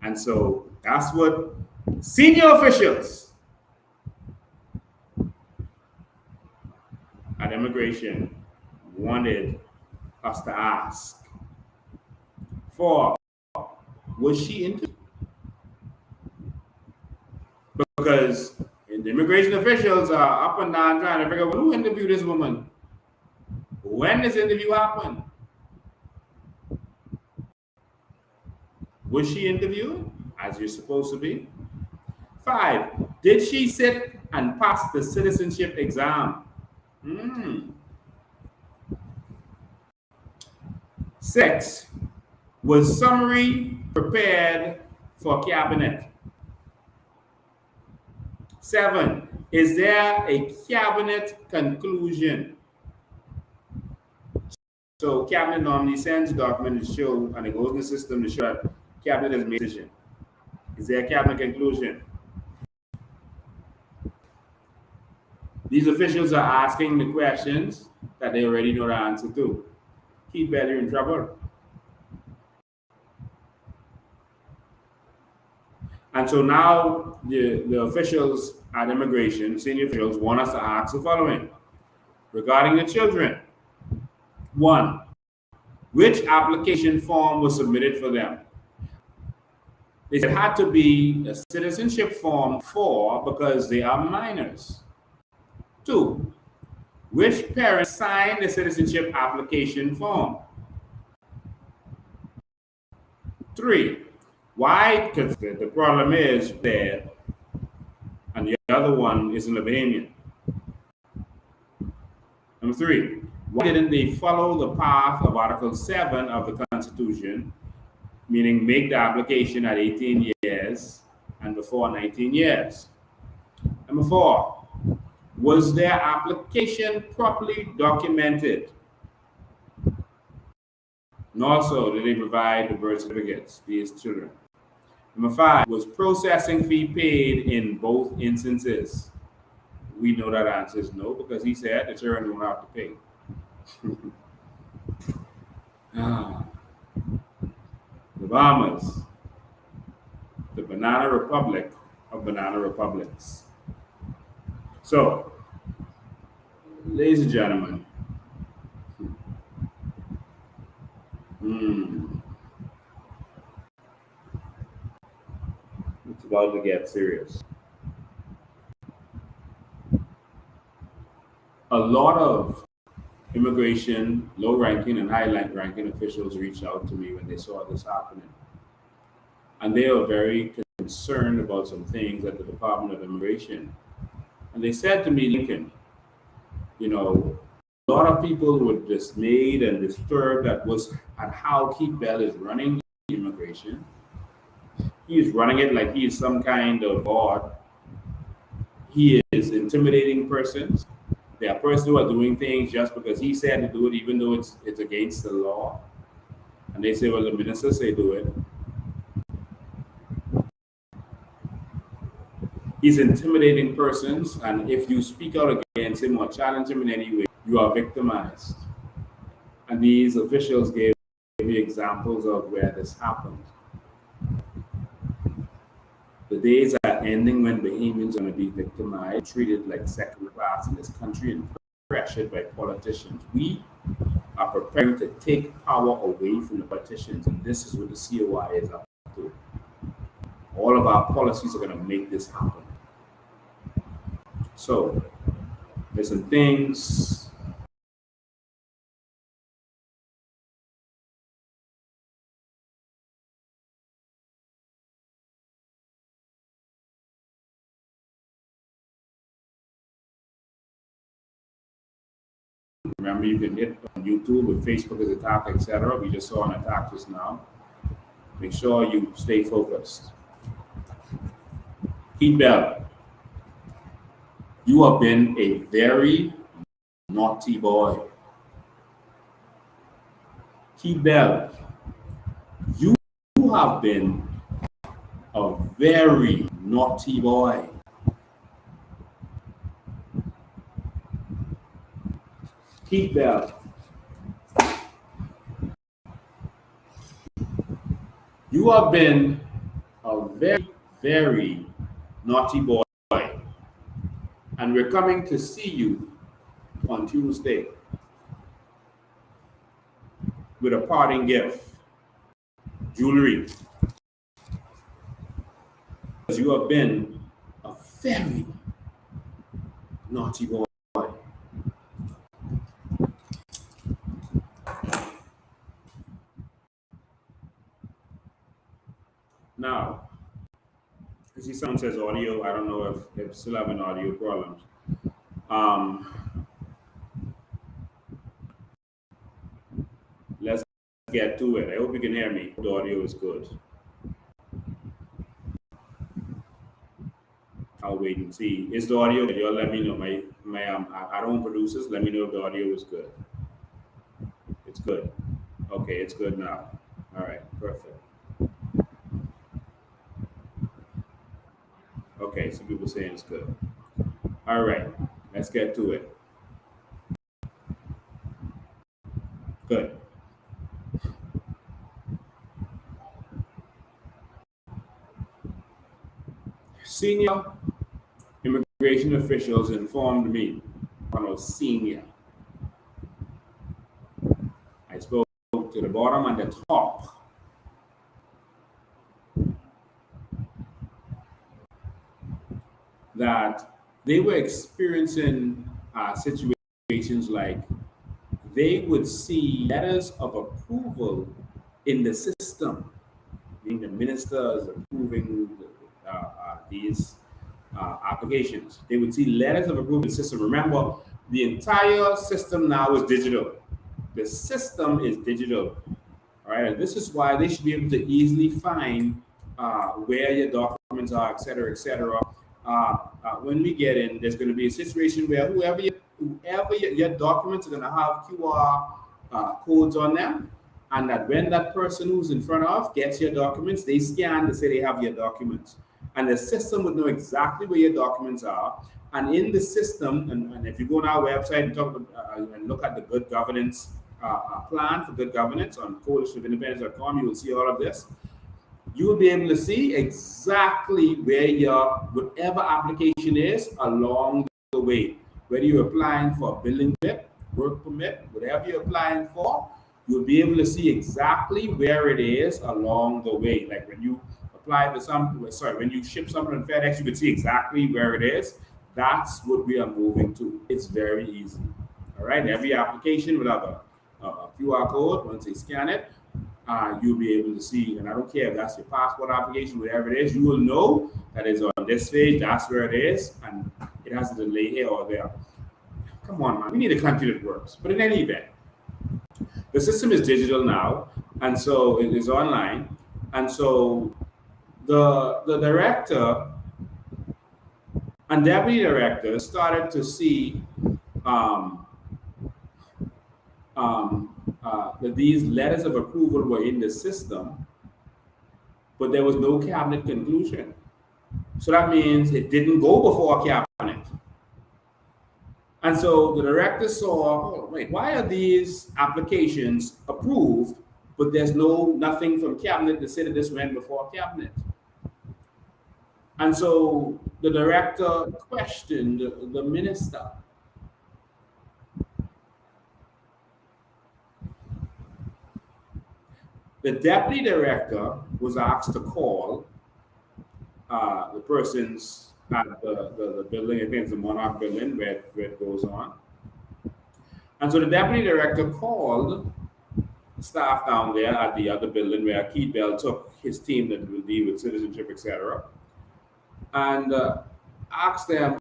And so that's what senior officials at immigration wanted us to ask. For, was she interviewed? Because the immigration officials are up and down trying to figure out, well, who interviewed this woman? When this interview happened? Was she interviewed as you're supposed to be? 5, did she sit and pass the citizenship exam? 6, was summary prepared for cabinet? 7, is there a cabinet conclusion? So cabinet normally sends a document to show, and it goes in the system to show that cabinet has made a decision. Is there a cabinet conclusion? These officials are asking the questions that they already know the answer to. Keep Belly in trouble. And so now the officials at immigration, senior officials, want us to ask the following regarding the children. 1, Which application form was submitted for them? They said it had to be a citizenship form 4 because they are minors. 2. Which parent signed the citizenship application form? 3. Why? Because the problem is there, and the other one is an Albanian. Number 3. Why didn't they follow the path of Article 7 of the Constitution, meaning make the application at 18 years and before 19 years? Number 4. Was their application properly documented? And also, did they provide the birth certificates to these children? Number 5. Was processing fee paid in both instances? We know that answer is no, because he said the children don't have to pay. The Bahamas, the banana republic of banana republics. So, ladies and gentlemen, it's about to get serious. A lot of immigration, low-ranking and high-ranking officials reached out to me when they saw this happening. And they are very concerned about some things at the Department of Immigration. And they said to me, Lincoln, you know, a lot of people were dismayed and disturbed at how Keith Bell is running immigration. He is running it like he is some kind of god. He is intimidating persons. There are persons who are doing things just because he said to do it, even though it's against the law. And they say, well, the minister say do it. He's intimidating persons, and if you speak out against him or challenge him in any way, you are victimized. And these officials gave me examples of where this happened. The days are ending when Bahamians are going to be victimized, treated like second class in this country, and pressured by politicians. We are preparing to take power away from the politicians, and this is what the COI is up to. All of our policies are going to make this happen. So, there's some things remember, you can hit on YouTube, if Facebook is attacked, etc. We just saw an attack just now. Make sure you stay focused. Keith Bell, you have been a very naughty boy. Keith Bell, you have been a very naughty boy. Keith Bell, you have been a very, very naughty boy. And we're coming to see you on Tuesday with a parting gift, jewelry. Because you have been a very naughty boy. Now, I see someone says audio. I don't know if still having audio problems. Let's get to it. I hope you can hear me. The audio is good. I'll wait and see. Is the audio good? Y'all let me know. Our own producers, let me know if the audio is good. It's good. Okay, it's good now. All right, perfect. Okay, some people saying it's good. All right, let's get to it. Good. Senior immigration officials informed me, when I was senior, I spoke to the bottom and the top. That they were experiencing situations like they would see letters of approval in the system, meaning the ministers approving these applications. They would see letters of approval in the system. Remember, the entire system now is digital. The system is digital. All right, and this is why they should be able to easily find where your documents are, et cetera, et cetera. When we get in, there's going to be a situation where whoever your documents are going to have QR codes on them, and that when that person who's in front of gets your documents, they scan to say they have your documents, and the system would know exactly where your documents are. And in the system, and if you go on our website and look at the good governance plan for good governance on coalitionofindependence.com, you will see all of this. You will be able to see exactly where your whatever application is along the way. Whether you're applying for a building permit, work permit, whatever you're applying for, you'll be able to see exactly where it is along the way. Like when you apply for when you ship something on FedEx, you can see exactly where it is. That's what we are moving to. It's very easy. All right, every application will have a QR code. Once they scan it, you'll be able to see, and I don't care if that's your passport application, whatever it is, you will know that it's on this page, that's where it is, and it has a delay here or there. Come on, man, we need a country that works. But in any event, the system is digital now, and so it is online, and so the director and deputy director started to see that these letters of approval were in the system, but there was no cabinet conclusion. So that means it didn't go before cabinet. And so the director saw, oh, wait, why are these applications approved, but there's nothing from cabinet to say that this went before cabinet? And so the director questioned the minister. The deputy director was asked to call the persons at the building, I think it's the Monarch building where it goes on. And so the deputy director called staff down there at the other building where Keith Bell took his team that will deal with citizenship, etc., and asked them,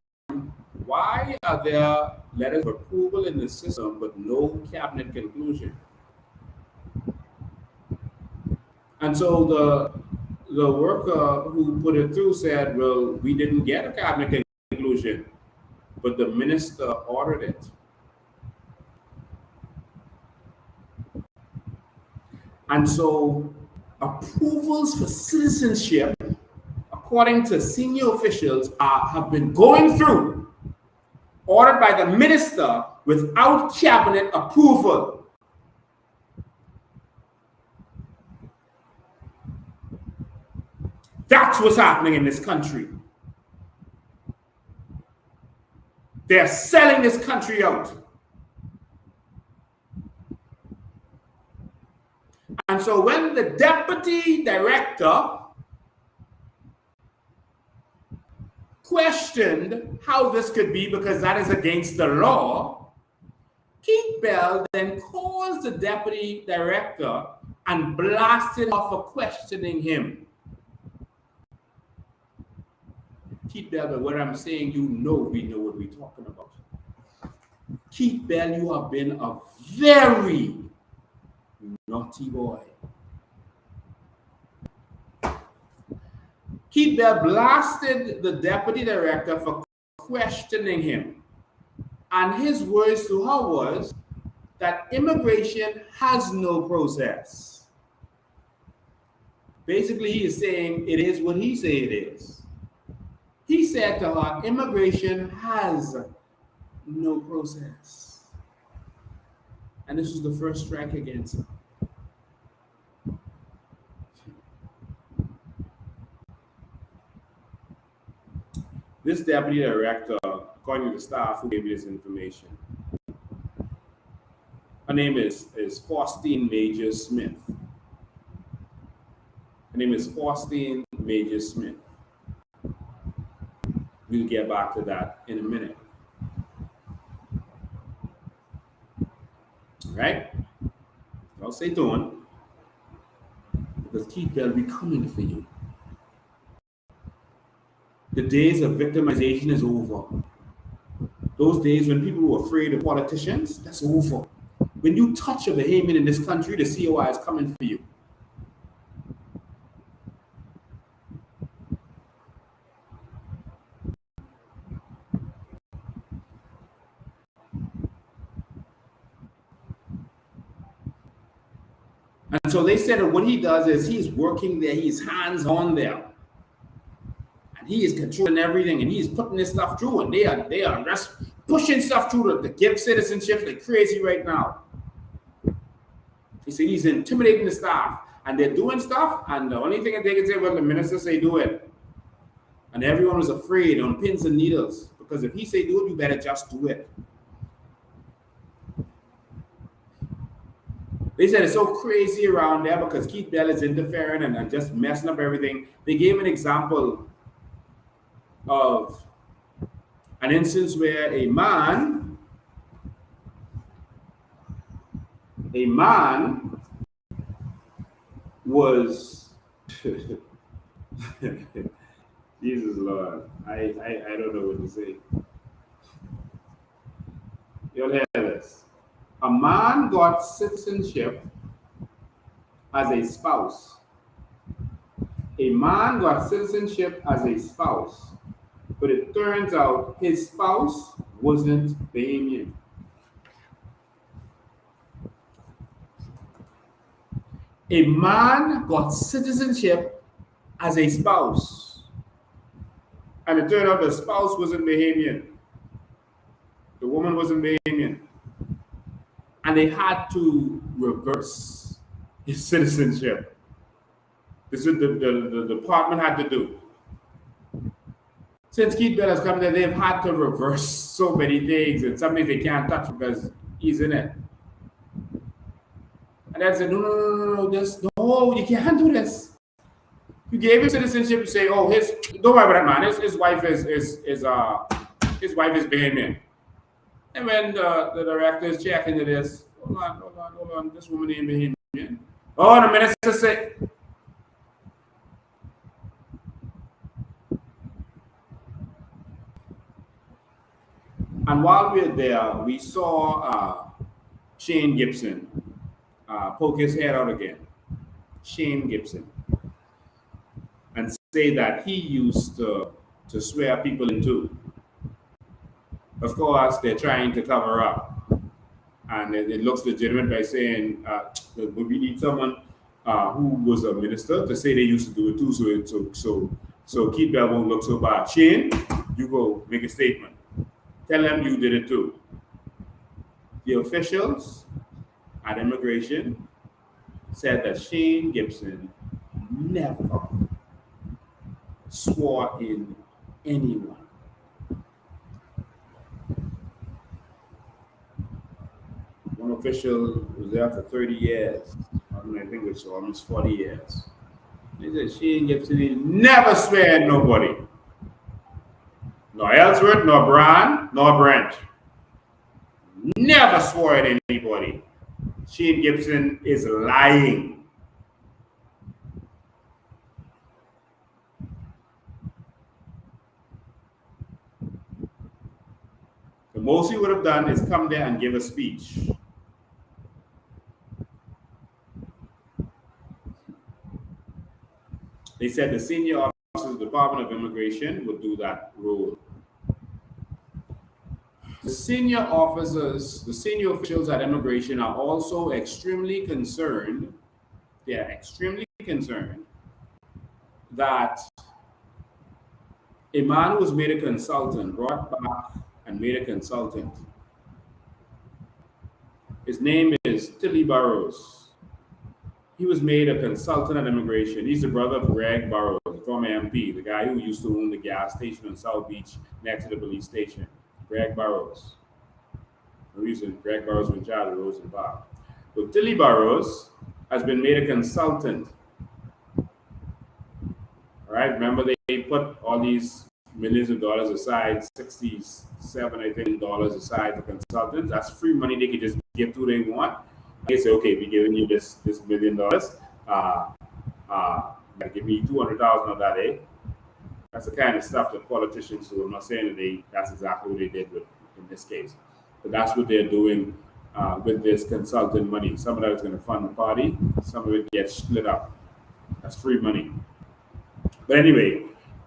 why are there letters of approval in the system but no cabinet conclusion? And so the worker who put it through said, well, we didn't get a cabinet conclusion, but the minister ordered it. And so approvals for citizenship, according to senior officials, have been going through, ordered by the minister without cabinet approval. That's what's happening in this country. They're selling this country out. And so when the deputy director questioned how this could be because that is against the law, Keith Bell then calls the deputy director and blasted off for questioning him. Keith Bell, but what I'm saying, we know what we're talking about. Keith Bell, you have been a very naughty boy. Keith Bell blasted the deputy director for questioning him. And his words to her was that immigration has no process. Basically, he is saying it is what he said it is. He said to her, immigration has no process. And this was the first strike against her. This deputy director, according to the staff who gave me this information, Her name is Faustine Major Smith. Her name is Faustine Major Smith. We'll get back to that in a minute. All right? I'll stay tuned because Keith Bell be coming for you. The days of victimization is over. Those days when people were afraid of politicians, that's over. When you touch a Bahamian in this country, the COI is coming for you. And so they said that what he does is he's working there, he's hands-on there. And he is controlling everything, and he's putting this stuff through, and they are just pushing stuff through to give citizenship like crazy right now. He said he's intimidating the staff, and they're doing stuff, and the only thing that they can say, well, the minister say do it. And everyone was afraid on pins and needles, because if he say do it, you better just do it. They said it's so crazy around there because Keith Bell is interfering and just messing up everything. They gave an example of an instance where a man was Jesus Lord, I don't know what to say. You'll hear this. A man got citizenship as a spouse. A man got citizenship as a spouse, but it turns out his spouse wasn't Bahamian. A man got citizenship as a spouse, and it turned out the spouse wasn't Bahamian. The woman wasn't Bahamian. And they had to reverse his citizenship. This is what the department had to do. Since Keith Bell has come there, they've had to reverse so many things, and some things they can't touch because he's in it. And then said, no, you can't do this. You gave him citizenship to say, oh, don't worry about that, man. His wife is Bahamian. And when the director is checking into this, hold on, this woman ain't Bahamian. Oh, the minister said. And while we were there, we saw Shane Gibson poke his head out again. Shane Gibson. And say that he used to swear people in too. Of course, they're trying to cover up. And it looks legitimate by saying we need someone who was a minister to say they used to do it too. So Keith Bell won't look so bad. Shane, you go make a statement. Tell them you did it too. The officials at immigration said that Shane Gibson never swore in anyone. One official was there for 30 years. I think it was almost 40 years. They said Shane Gibson never swear at nobody. Nor Ellsworth, nor Brown, nor Brent. Never swore at anybody. Shane Gibson is lying. The most he would have done is come there and give a speech. They said the senior officers of the Department of Immigration would do that role. The senior officers, the senior officials at immigration are also extremely concerned. They are extremely concerned that a man who was made a consultant, brought back and made a consultant. His name is Tilly Burrows. He was made a consultant at immigration. He's the brother of Greg Burrows, the former MP, the guy who used to own the gas station in South Beach next to the police station. Greg Burrows. The reason Greg Burrows was in charge of Rosen Park. So Tilly Burrows has been made a consultant. All right, remember they put all these millions of dollars aside, 67, I think, dollars aside for consultants. That's free money they can just give to who they want. They say, okay, we're giving you this $1 million. Give me 200,000 of that, eh? That's the kind of stuff that politicians do. I'm not saying that that's exactly what they did in this case, but that's what they're doing with this consultant money. Some of that is going to fund the party. Some of it gets split up. That's free money. But anyway,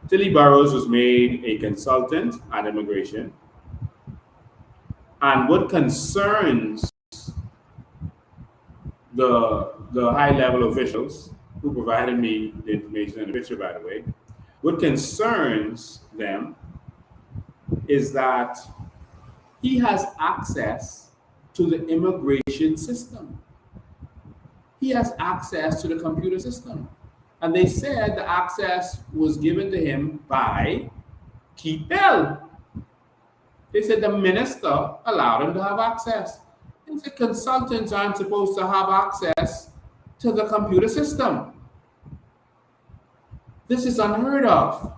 Tilly Burrows was made a consultant at immigration. And what concerns the high-level officials who provided me the information and the picture, by the way, what concerns them is that he has access to the immigration system. He has access to the computer system. And they said the access was given to him by Keith Bell. They said the minister allowed him to have access. They said consultants aren't supposed to have access to the computer system. This is unheard of.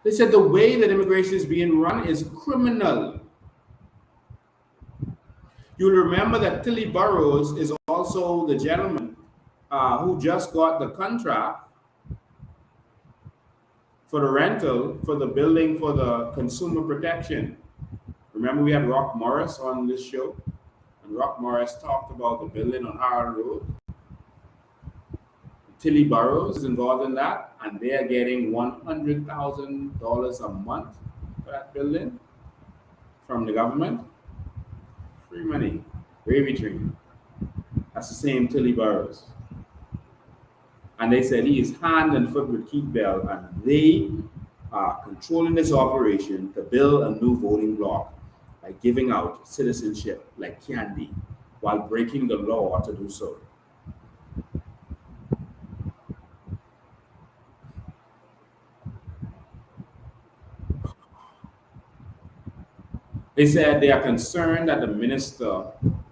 They said the way that immigration is being run is criminal. You'll remember that Tilly Burrows is also the gentleman who just got the contract for the rental for the building for the consumer protection. Remember we had Rock Morris on this show? And Rock Morris talked about the building on Harold Road. Tilly Burrows is involved in that, and they are getting $100,000 a month for that building from the government. Free money, gravy train. That's the same Tilly Burrows. And they said he is hand and foot with Keith Bell, and they are controlling this operation to build a new voting bloc by giving out citizenship like candy while breaking the law to do so. They said they are concerned that the minister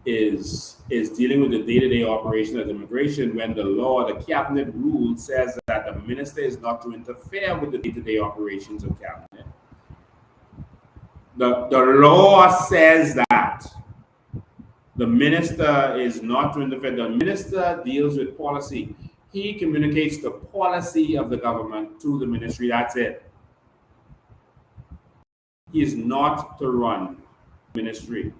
is dealing with the day-to-day operation of immigration when the law, the cabinet rule says that the minister is not to interfere with the day-to-day operations of cabinet. The law says that the minister is not to interfere. The minister deals with policy. He communicates the policy of the government to the ministry. That's it. He is not to run ministry.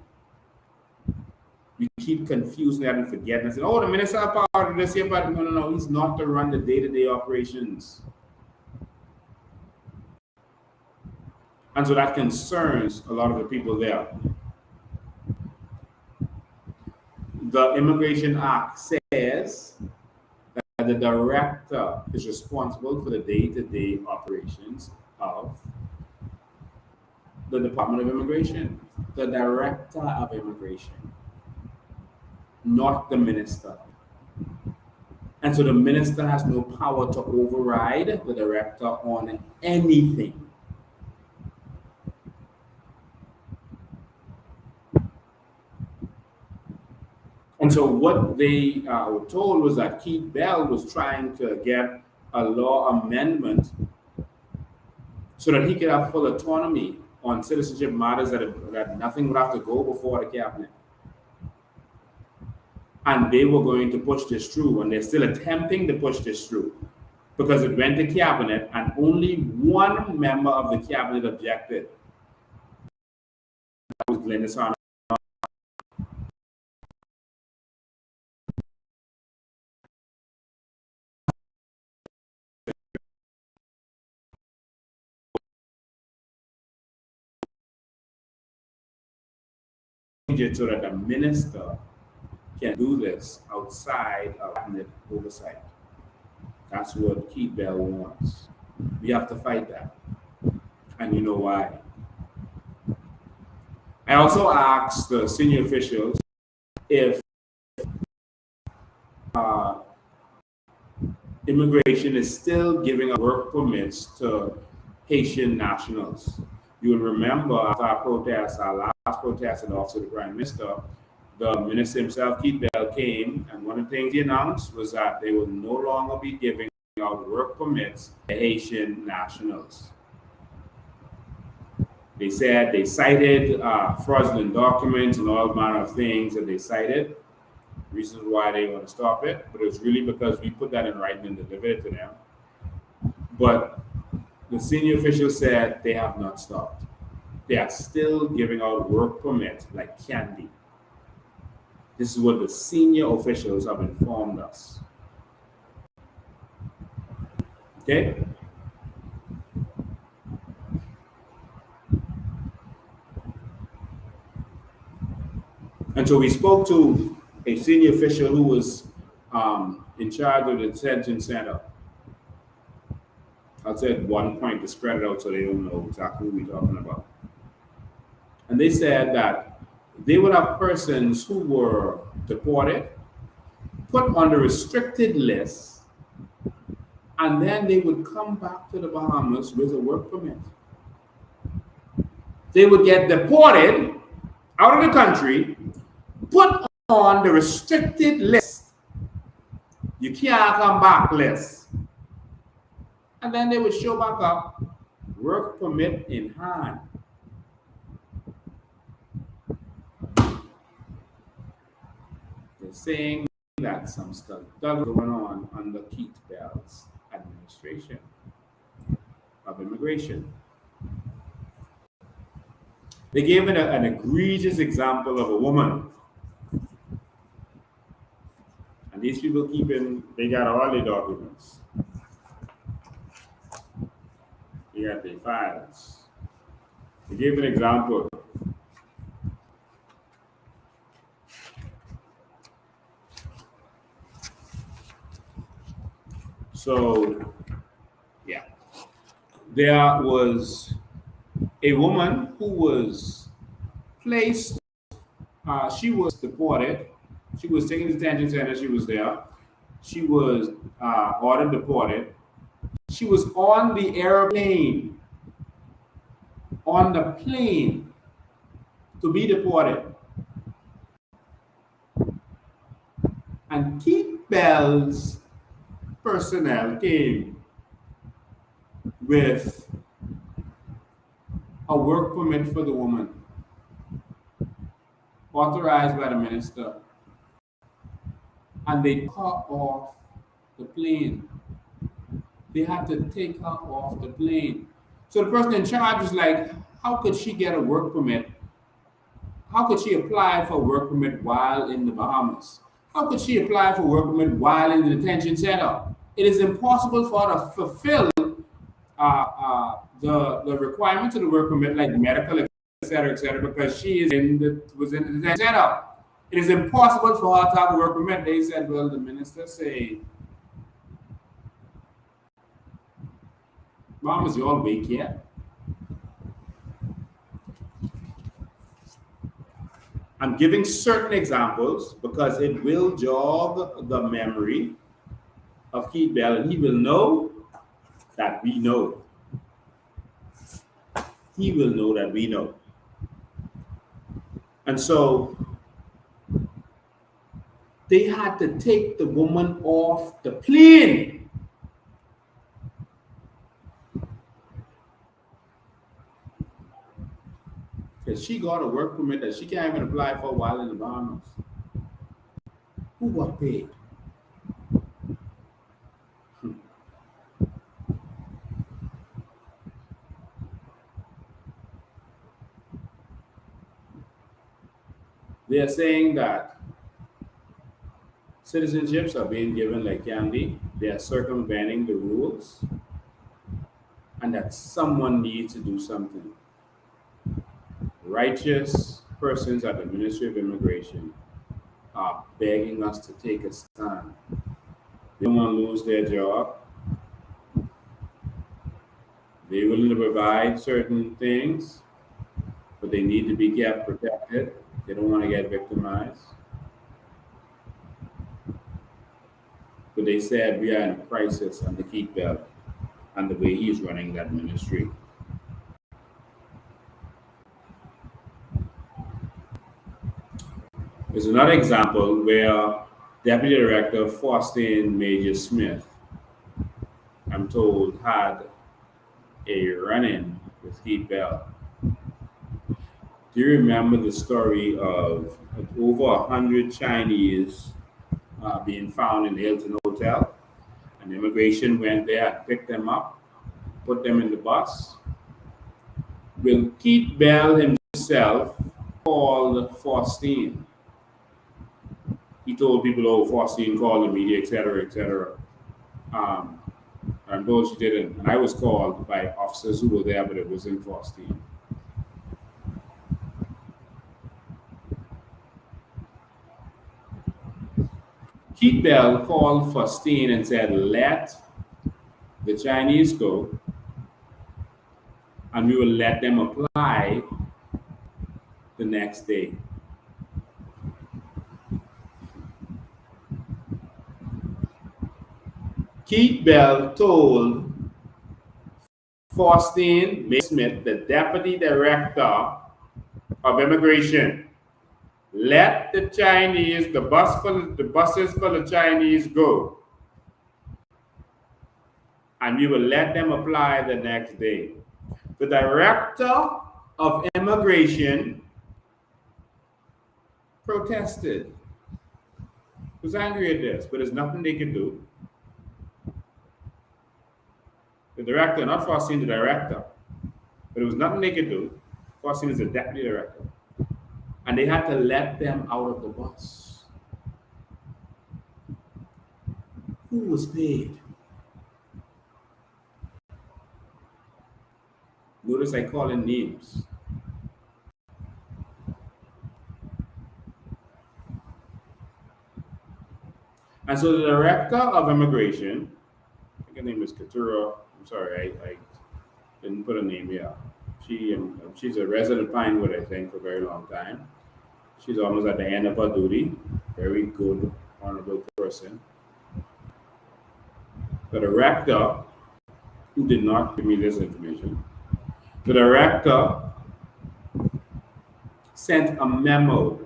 We keep confusing that and forgetting and saying, oh, the minister is part of this here, but no. He's not to run the day-to-day operations. And so that concerns a lot of the people there. The Immigration Act says that the director is responsible for the day-to-day operations of the Department of Immigration, the Director of Immigration, not the minister. And so the minister has no power to override the director on anything. And so what they were told was that Keith Bell was trying to get a law amendment so that he could have full autonomy on citizenship matters that nothing would have to go before the cabinet. And they were going to push this through, and they're still attempting to push this through because it went to cabinet and only one member of the cabinet objected. That was Glennis Arnold. So that the minister can do this outside of cabinet oversight. That's what Keith Bell wants. We have to fight that. And you know why. I also asked the senior officials if immigration is still giving work permits to Haitian nationals. You will remember after our protest, our last protest in the office of the Prime Minister, the minister himself, Keith Bell, came, and one of the things he announced was that they will no longer be giving out work permits to Haitian nationals. They said they cited fraudulent documents and all manner of things that they cited, reasons why they want to stop it, but it was really because we put that in writing and delivered it to them. But the senior officials said they have not stopped. They are still giving out work permits like candy. This is what the senior officials have informed us. Okay? And so we spoke to a senior official who was in charge of the detention center. I'll say at one point to spread it out so they don't know exactly who we're talking about. And they said that they would have persons who were deported, put on the restricted list, and then they would come back to the Bahamas with a work permit. They would get deported out of the country, put on the restricted list. You can't come back list. And then they would show back up, work permit in hand. They're saying that some stuff going on under Keith Bell's administration of immigration. They gave it an egregious example of a woman. And these people they got all their documents. They got their files. They gave an example. So, yeah. There was a woman who was placed, she was deported. She was taken to the detention center. She was there. She was ordered deported. She was on the airplane, on the plane to be deported. And Keith Bell's personnel came with a work permit for the woman, authorized by the minister, and they cut off the plane. They had to take her off the plane. So the person in charge was like, how could she get a work permit? How could she apply for a work permit while in the Bahamas? How could she apply for work permit while in the detention center? It is impossible for her to fulfill the requirements of the work permit, like medical, et cetera, because she was in the detention center. It is impossible for her to have a work permit. They said, well, the minister said, Mom, is you all awake yet? I'm giving certain examples because it will jog the memory of Keith Bell, and he will know that we know. He will know that we know. And so they had to take the woman off the plane. Because she got a work permit that she can't even apply for while in the Bahamas. Who got paid? They are saying that citizenships are being given like candy. They are circumventing the rules, and that someone needs to do something. Righteous persons at the Ministry of Immigration are begging us to take a stand. They don't want to lose their job. They're willing to provide certain things, but they need to be kept protected. They don't want to get victimized. But they said we are in a crisis under Keith Bell and the way he's running that ministry. There's another example where Deputy Director Faustin Major Smith, I'm told, had a run-in with Keith Bell. Do you remember the story of over 100 Chinese being found in the Hilton Hotel? And immigration went there and picked them up, put them in the bus. Will Keith Bell himself called Faustin? He told people, oh, Faustin called the media, etc., etc. I'm told she didn't. And I was called by officers who were there, but it wasn't Faustin. Keith Bell called Faustin and said, let the Chinese go, and we will let them apply the next day. Keith Bell told Faustin Smith, the Deputy Director of Immigration, let the Chinese, the buses for the Chinese go, and we will let them apply the next day. The Director of Immigration protested, was angry at this, but there's nothing they could do. The director, not Faustin, the director, but there was nothing they could do. Faustin is the deputy director. And they had to let them out of the bus. Who was paid? Notice I call in names. And so the director of immigration, I think her name is Katura. I'm sorry, I didn't put a name here. She's a resident of Pinewood, I think, for a very long time. She's almost at the end of her duty. Very good, honorable person. The director, who did not give me this information, the director sent a memo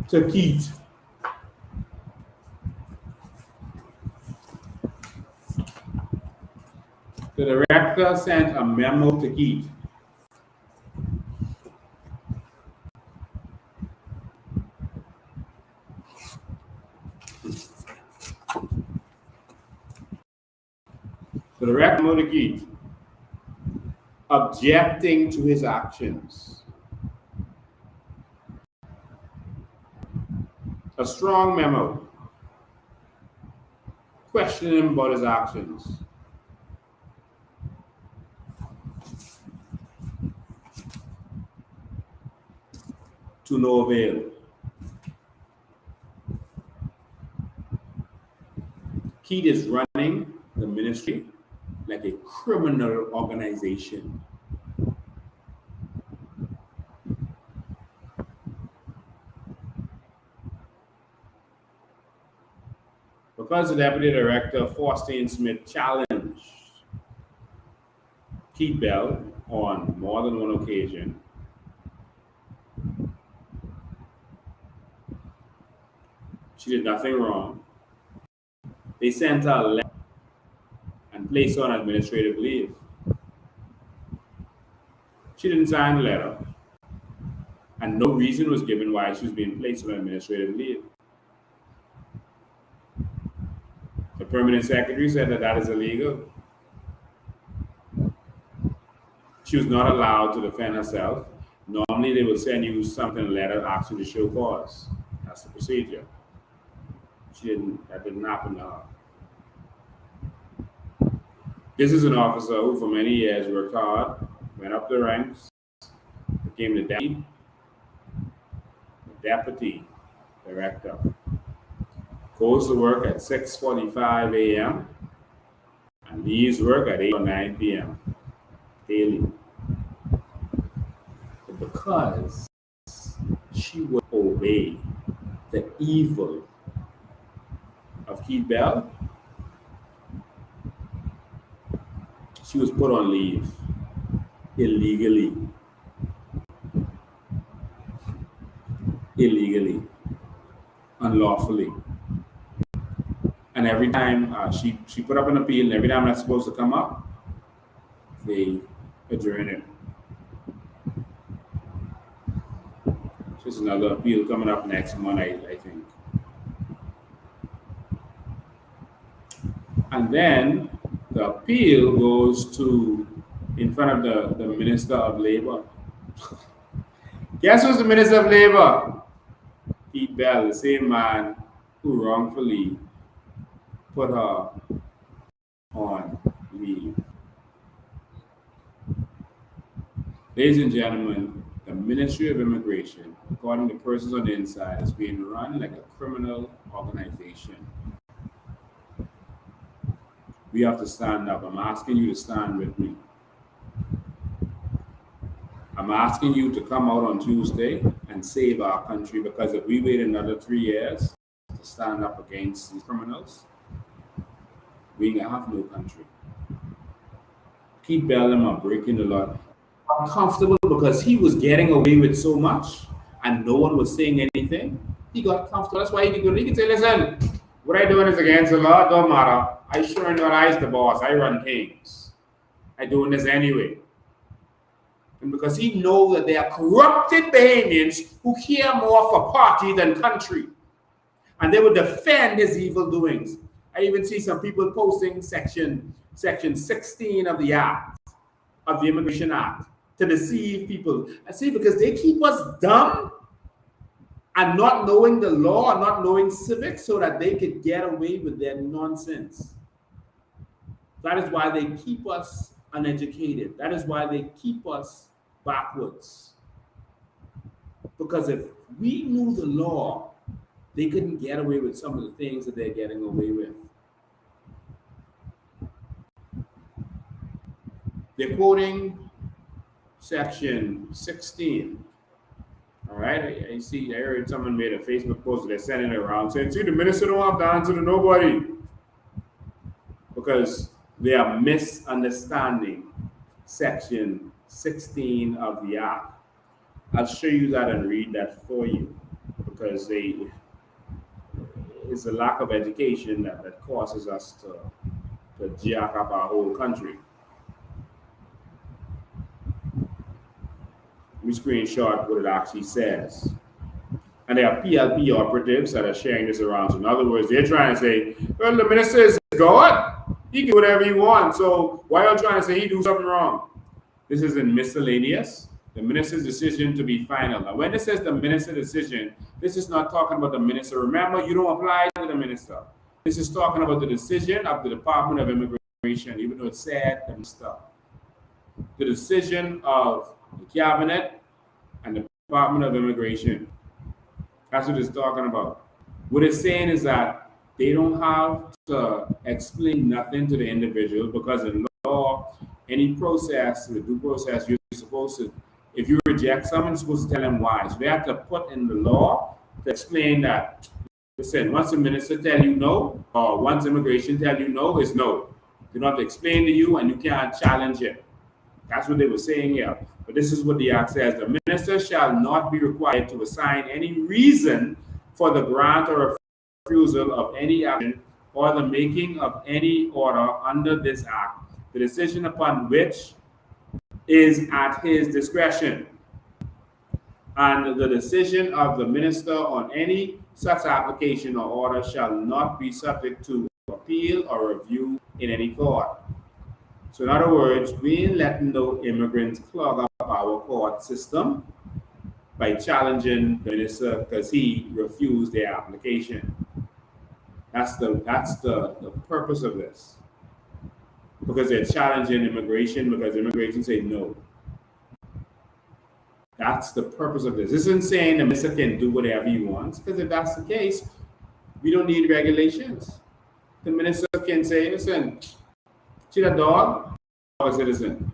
to Keith. The director sent a memo to Keith. The director memo to Keith, objecting to his actions. A strong memo questioning him about his actions. To no avail. Keith is running the ministry like a criminal organization. Because the deputy director, Faustin Smith, challenged Keith Bell on more than one occasion, she did nothing wrong. They sent her a letter and placed her on administrative leave. She didn't sign the letter, and no reason was given why she was being placed on administrative leave. The permanent secretary said that that is illegal. She was not allowed to defend herself. Normally, they will send you something, a letter, ask you to show cause. That's the procedure. That didn't happen to her. This is an officer who for many years worked hard, went up the ranks, became the deputy director. Goes to work at 6:45 a.m. and leaves work at 8 or 9 p.m. daily. But because she would obey the evil of Keith Bell, she was put on leave illegally. illegally, unlawfully. And every time she put up an appeal, and every time that's supposed to come up, they adjourn it. There's another appeal coming up next month, I think. And then the appeal goes to in front of the Minister of Labor. Guess who's the Minister of Labor? Pete Bell, the same man who wrongfully put her on leave. Ladies and gentlemen, the Ministry of Immigration, according to persons on the inside, is being run like a criminal organization. We have to stand up. I'm asking you to stand with me. I'm asking you to come out on Tuesday and save our country, because if we wait another 3 years to stand up against these criminals, we ain't gonna have no country. Pete Bell are breaking the law. Comfortable because he was getting away with so much and no one was saying anything. He got comfortable. That's why he can say, listen, what I doing is against the law, don't matter. I sure know I's the boss. I run things. I doing this anyway. And because he knows that they are corrupted Bahamians who care more for party than country. And they will defend his evil doings. I even see some people posting section 16 of the Act, of the Immigration Act, to deceive people. I see, because they keep us dumb and not knowing the law and not knowing civics so that they could get away with their nonsense. That is why they keep us uneducated. That is why they keep us backwards. Because if we knew the law, they couldn't get away with some of the things that they're getting away with. They're quoting section 16. All right, I heard someone made a Facebook post, they're sending it around saying, see, the minister don't have to answer to nobody. Because they are misunderstanding section 16 of the Act. I'll show you that and read that for you, because it's a lack of education that causes us to jack up our whole country. We screenshot what it actually says. And there are PLP operatives that are sharing this around. So in other words, they're trying to say, well, the minister is God. He can do whatever he wants. So why are you trying to say he do something wrong? This is in miscellaneous. The minister's decision to be final. Now, when it says the minister's decision, this is not talking about the minister. Remember, you don't apply to the minister. This is talking about the decision of the Department of Immigration, even though it said the minister. The decision of the cabinet and the Department of Immigration. That's what it's talking about. What it's saying is that they don't have to explain nothing to the individual, because in law, any process, the due process, you're supposed to, if you reject someone, you're supposed to tell them why. So they have to put in the law to explain that, listen, once the minister tell you no, or once immigration tell you no, is no. They don't have to explain to you and you can't challenge it. That's what they were saying here. But this is what the Act says. The minister shall not be required to assign any reason for the grant or refusal of any action or the making of any order under this Act, the decision upon which is at his discretion. And the decision of the minister on any such application or order shall not be subject to appeal or review in any court. So in other words, we ain't letting no immigrants clog up our court system by challenging the minister because he refused their application. That's the purpose of this. Because they're challenging immigration because immigration say no. That's the purpose of this. This isn't saying the minister can do whatever he wants, because if that's the case, we don't need regulations. The minister can say, listen, see that dog? Dog is a citizen.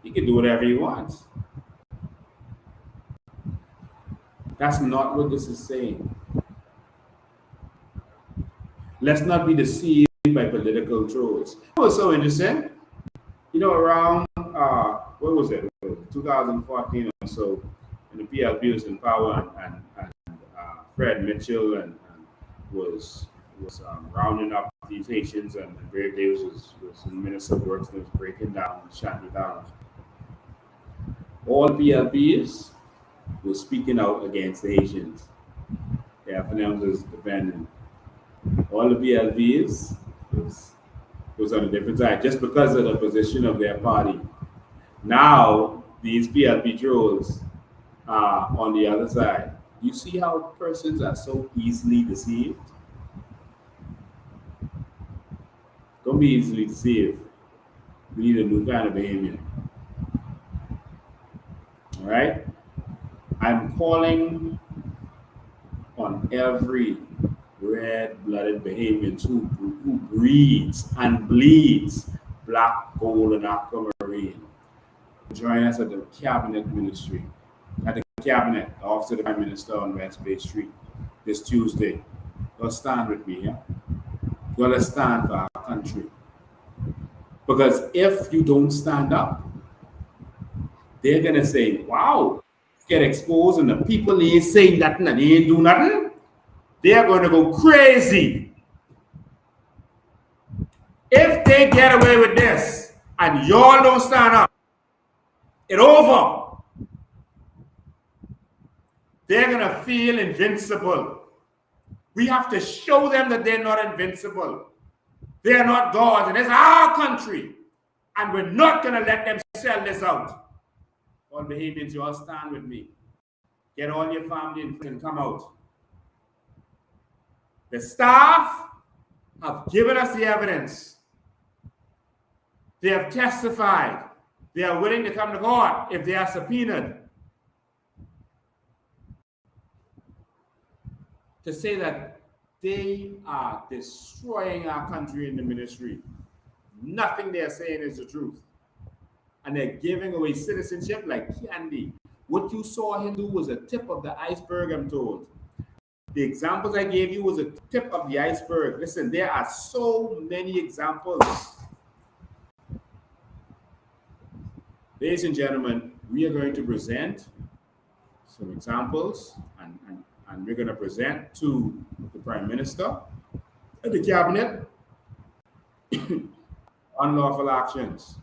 He can do whatever he wants. That's not what this is saying. Let's not be deceived by political trolls. It was so interesting. You know, around, what was it? 2014 or so, in the when PLP was in power and Fred Mitchell and was rounding up these Haitians, and Brave Davis was the Minister of Works and was breaking down shanty towns. All PLPs were speaking out against the Haitians. The FNM was defending. All the PLPs was on a different side just because of the position of their party. Now these PLP trolls are on the other side. You see how persons are so easily deceived? Don't be easily deceived. We need a new kind of behavior. All right? I'm calling on every red-blooded Bahamian who breeds and bleeds black, gold, and aquamarine. Join us at the Cabinet Ministry, at the Cabinet, the Office of the Prime Minister on West Bay Street this Tuesday. You'll stand with me, yeah? You'll stand for our country. Because if you don't stand up, they're going to say, wow, get exposed and the people ain't saying nothing and they ain't do nothing. They're going to go crazy. If they get away with this and y'all don't stand up, it's over. They're going to feel invincible. We have to show them that they're not invincible. They're not gods, and it's our country. And we're not going to let them sell this out. All Bahamians, you all stand with me. Get all your family and come out. The staff have given us the evidence. They have testified. They are willing to come to court if they are subpoenaed to say that they are destroying our country in the ministry. Nothing they're saying is the truth. And they're giving away citizenship like candy. What you saw him do was a tip of the iceberg, I'm told. The examples I gave you was a tip of the iceberg. Listen, there are so many examples. Ladies and gentlemen, we are going to present some examples and we're going to present to the Prime Minister and the Cabinet unlawful actions.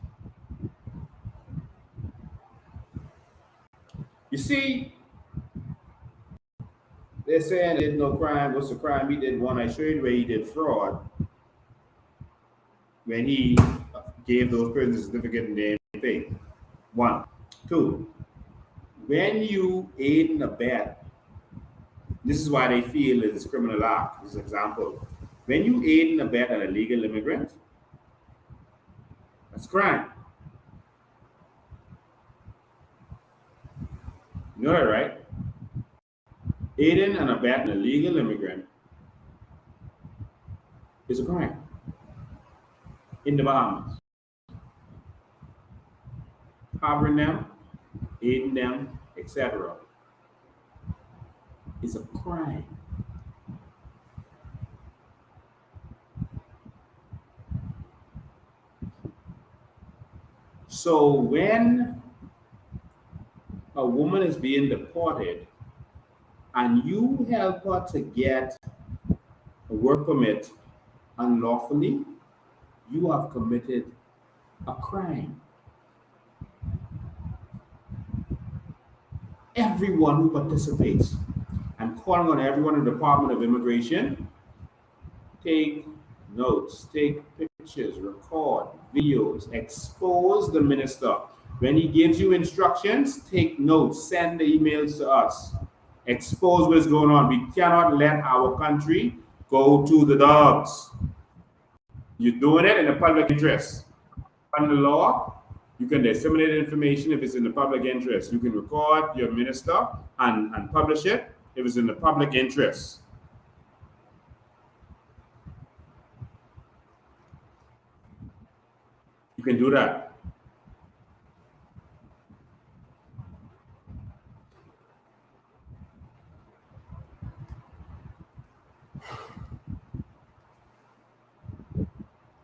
You see, they're saying he did no crime. What's the crime? He did one. I showed you where he did fraud when he gave those prisoners a certificate and they didn't pay. 1. 2. When you aid and abet, this is why they feel it is criminal act. This is an example. When you aid and abet an illegal immigrant, that's crime. You know that, right? Aiding and abetting an illegal immigrant is a crime in the Bahamas. Harboring them, aiding them, etc. is a crime. So when a woman is being deported and you help her to get a work permit unlawfully, you have committed a crime. Everyone who participates, I'm calling on everyone in the Department of Immigration, take notes, take pictures, record videos, expose the minister. When he gives you instructions, take notes, send the emails to us. Expose what's going on. We cannot let our country go to the dogs. You're doing it in the public interest. Under the law, you can disseminate information if it's in the public interest. You can record your minister and publish it if it's in the public interest. You can do that.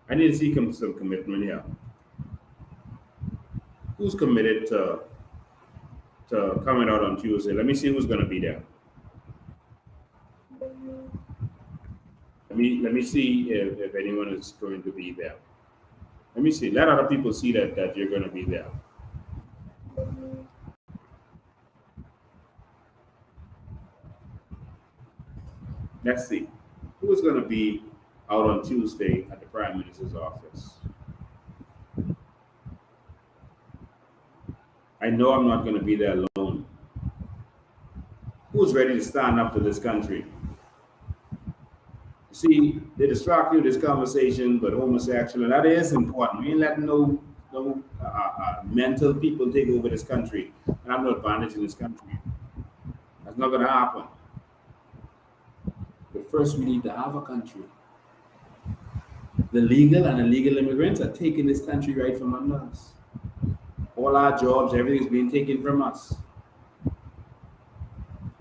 I need to see some commitment here. Who's committed to coming out on Tuesday. Let me see who's going to be there. Let me see if anyone is going to be there. Let me see. Let other people see that you're going to be there. Let's see. Who is going to be out on Tuesday at the Prime Minister's office? I know I'm not going to be there alone. Who's ready to stand up for this country? See, they distract you with this conversation, but homosexual, and that is important. We ain't letting no mental people take over this country and have no advantage in this country. That's not going to happen. But first, we need to have a country. The legal and illegal immigrants are taking this country right from under us. All our jobs, everything's being taken from us.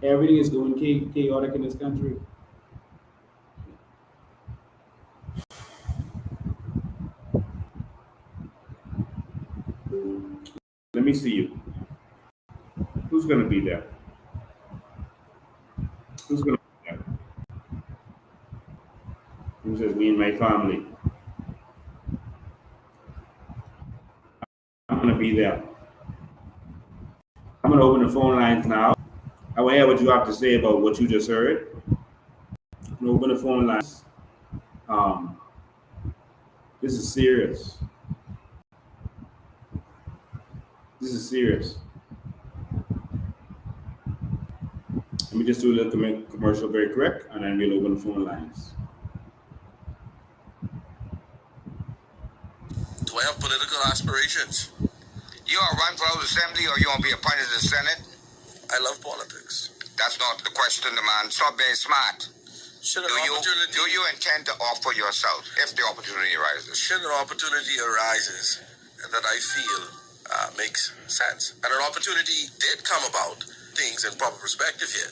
Everything is going chaotic in this country. Let me see you. Who's going to be there? Who's going to be there? Who says me and my family? I'm going to be there. I'm going to open the phone lines now. I will hear what you have to say about what you just heard. I'm going to open the phone lines. This is serious. This is serious. Let me just do a little commercial very quick, and then we'll open the phone lines. Do I have political aspirations? You are run for House Assembly or you want to be appointed to the Senate? I love politics. That's not the question, man. Stop being smart. Do you intend to offer yourself if the opportunity arises? Should an opportunity arises that I feel makes sense, and an opportunity did come about, things in proper perspective here,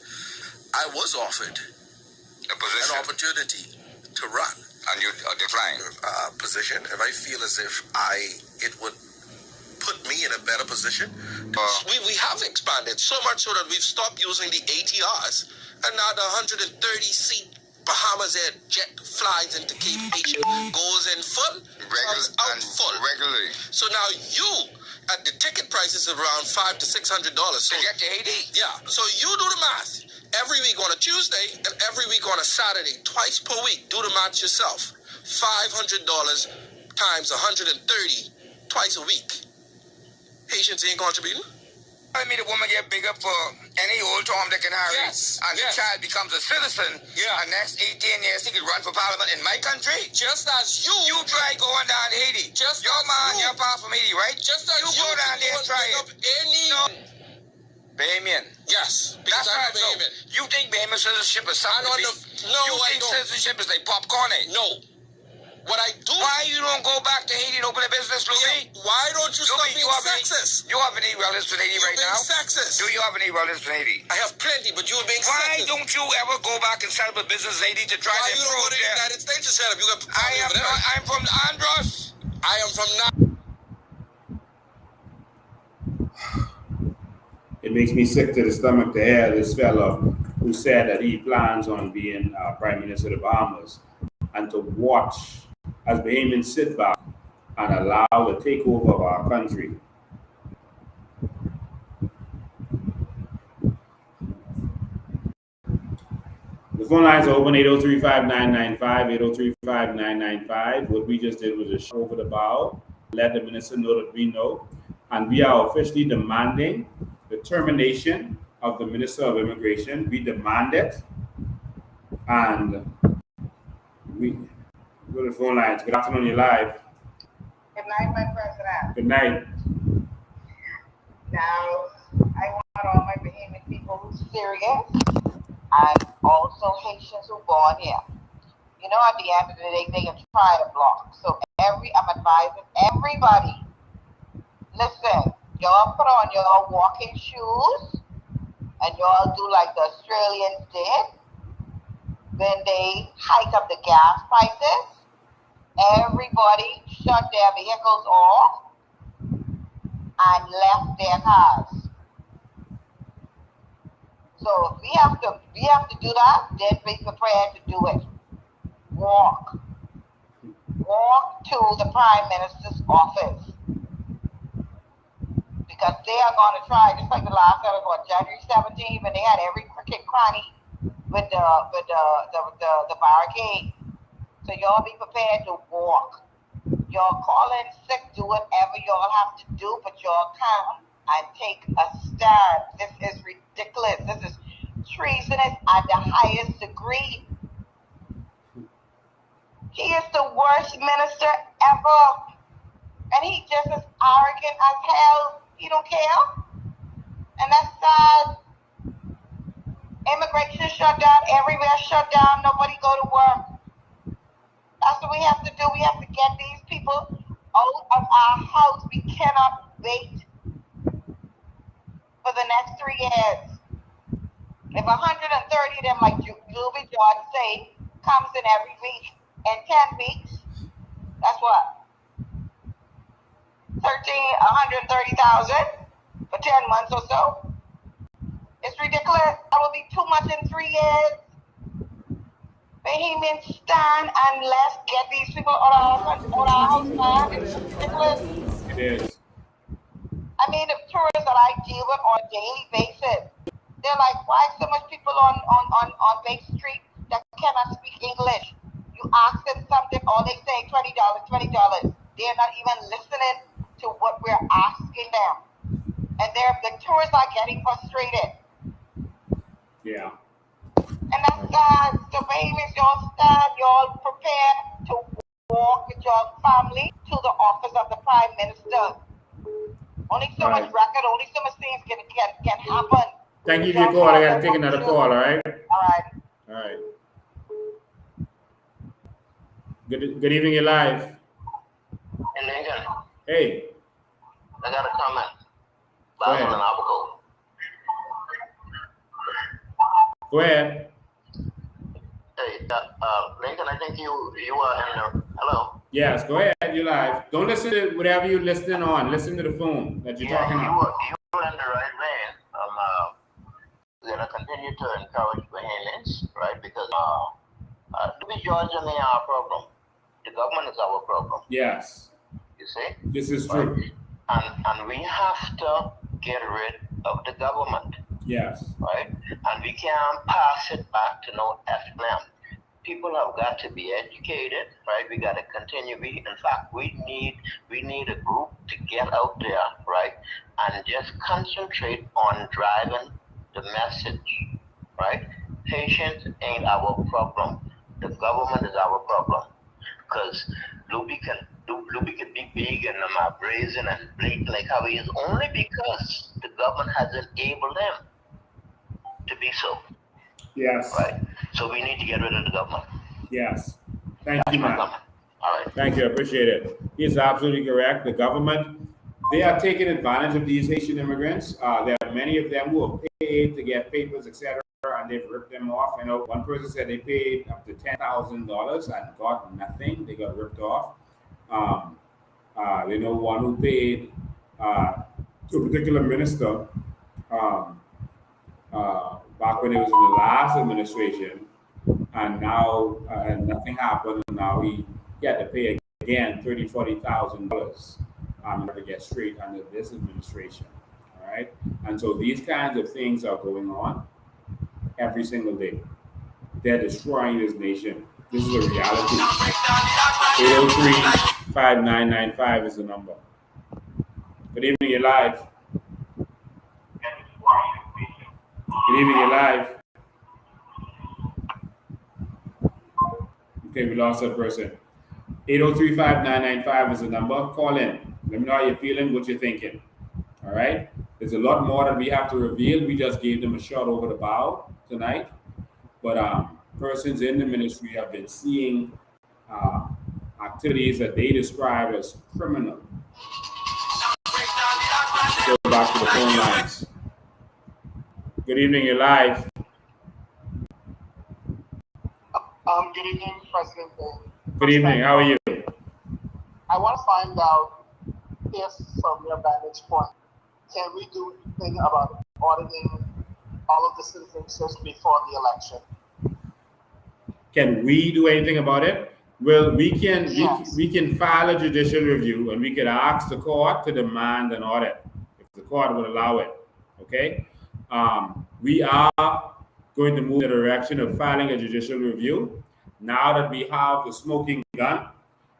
I was offered an opportunity to run. And you declined? Position, and I feel as if it would put me in a better position. We have expanded so much so that we've stopped using the ATRs, and now the 130-seat Bahamas Air jet flies into Cape Haitian, goes in full, comes out full. Regularly. So now the ticket price is around $500 to $600. So to get to Haiti? Yeah. So you do the math. Every week on a Tuesday and every week on a Saturday, twice per week. Do the math yourself. $500 times 130, twice a week. Haitians ain't contributing. I mean, the woman get bigger for any old Tom, Dick, and Harry. Yes. And the child becomes a citizen. Yeah. And next 18 years, he could run for parliament in my country. Just as you try going down to Haiti. Just your man, you're part from Haiti, right? Just as you go down there and try it. Bahamian. Yes. Because I'm Bahamian. You think Bahamian citizenship is something? No, I don't. Citizenship is like popcorn, eh? No. What I do? Why you don't go back to Haiti and open a business, Louis? Yeah, why don't you stop being sexist? You have any relatives in Haiti right now? Sexist. Do you have any relatives in Haiti? I have plenty, but you're being sexist. Why don't you ever go back and set up a business in Haiti to try to improve? Why you don't go to the United States to set up? You got I'm from Andros. I am from It makes me sick to the stomach to hear this fella who said that he plans on being Prime Minister of the Bahamas, and to watch as Bahamians sit back and allow the takeover of our country. The phone lines are open, 803-5995, 803-5995. What we just did was just show over the bow, let the minister know that we know, and we are officially demanding the termination of the Minister of Immigration. We demand it, and we go to the phone lines. Good afternoon, you're live. Good night, my president. Good night. Now, I want all my Bahamian people who's serious and also Haitians who born here. You know, at the end of the day, they can try to block. So I'm advising everybody, listen, y'all put on your walking shoes and y'all do like the Australians did. When they hike up the gas prices, everybody shut their vehicles off and left their cars. So if we have to do that, then be prepared to do it. Walk to the Prime Minister's office, because they are going to try, just like the last time, January 17th, when they had every cricket cranny with the barricade. So y'all be prepared to walk. Y'all call in sick, do whatever y'all have to do, but y'all come and take a stand. This is ridiculous. This is treasonous at the highest degree. He is the worst minister ever. And he just as arrogant as hell. He don't care. And that's sad. Immigration shut down, everywhere shut down, nobody go to work. That's what we have to do. We have to get these people out of our house. We cannot wait for the next 3 years. If 130 of them, like Juby George say, comes in every week, in 10 weeks, that's what? 130,000 for 10 months or so. It's ridiculous. That will be too much in 3 years. Bahamian stand and let's get these people out of our house, man. It's ridiculous. It is. I mean, the tourists that I deal with on a daily basis, they're like, why so much people on Bay Street that cannot speak English? You ask them something, all they say $20, $20. They're not even listening to what we're asking them. And the tourists are getting frustrated. Yeah. And that's sad. So Bahamians, y'all stand, y'all prepare to walk with your family to the office of the Prime Minister. Only so much record, only so much things can happen. Thank you for your call. I gotta take another call, all right? All right. Good evening, you're live. Hey, Lincoln. Hey. I got a comment. Go ahead. Go ahead. Hey, Lincoln, I think you are in the, hello? Yes, go ahead, you're live. Don't listen to whatever you're listening on. Listen to the phone that you're talking on. You're in the right lane. We're going to continue to encourage Bahamians, right? Because Louis George and they are a problem. The government is our problem. Yes. You see? This is true. Right? And we have to get rid of the government. Yes. Right? And we can't pass it back to no FLM. People have got to be educated, right? We got to continue. In fact, we need a group to get out there, right? And just concentrate on driving the message, right? Patients ain't our problem. The government is our problem. Because Luby can be big and brazen and blatant like how he is only because the government has enabled him to be so. Yes. Right. So we need to get rid of the government. Yes. Thank you, man. All right. Thank you. I appreciate it. He is absolutely correct. The government, they are taking advantage of these Haitian immigrants. There are many of them who have paid to get papers, etc., and they've ripped them off. You know, one person said they paid up to $10,000 and got nothing. They got ripped off. They know one who paid to a particular minister back when it was in the last administration, and now and nothing happened, and now he had to pay again $30,000-$40,000 in order to get straight under this administration. All right, and so these kinds of things are going on every single day. They're destroying this nation. This is a reality. 803-5995 is the number. Good evening, you're live. Good evening, you're live. Okay, we lost that person. 803-5995 is the number. Call in. Let me know how you're feeling, what you're thinking. All right? There's a lot more that we have to reveal. We just gave them a shot over the bow tonight. But persons in the ministry have been seeing activities that they describe as criminal. Let's go back to the phone lines. Good evening, you're live. Good evening, President. Good evening, how are you? I want to find out if, from your vantage point, can we do anything about auditing all of the citizens just before the election. Can we do anything about it? Well, we can. Yes. We can file a judicial review, and we could ask the court to demand an audit if the court would allow it. Okay. We are going to move in the direction of filing a judicial review now that we have the smoking gun,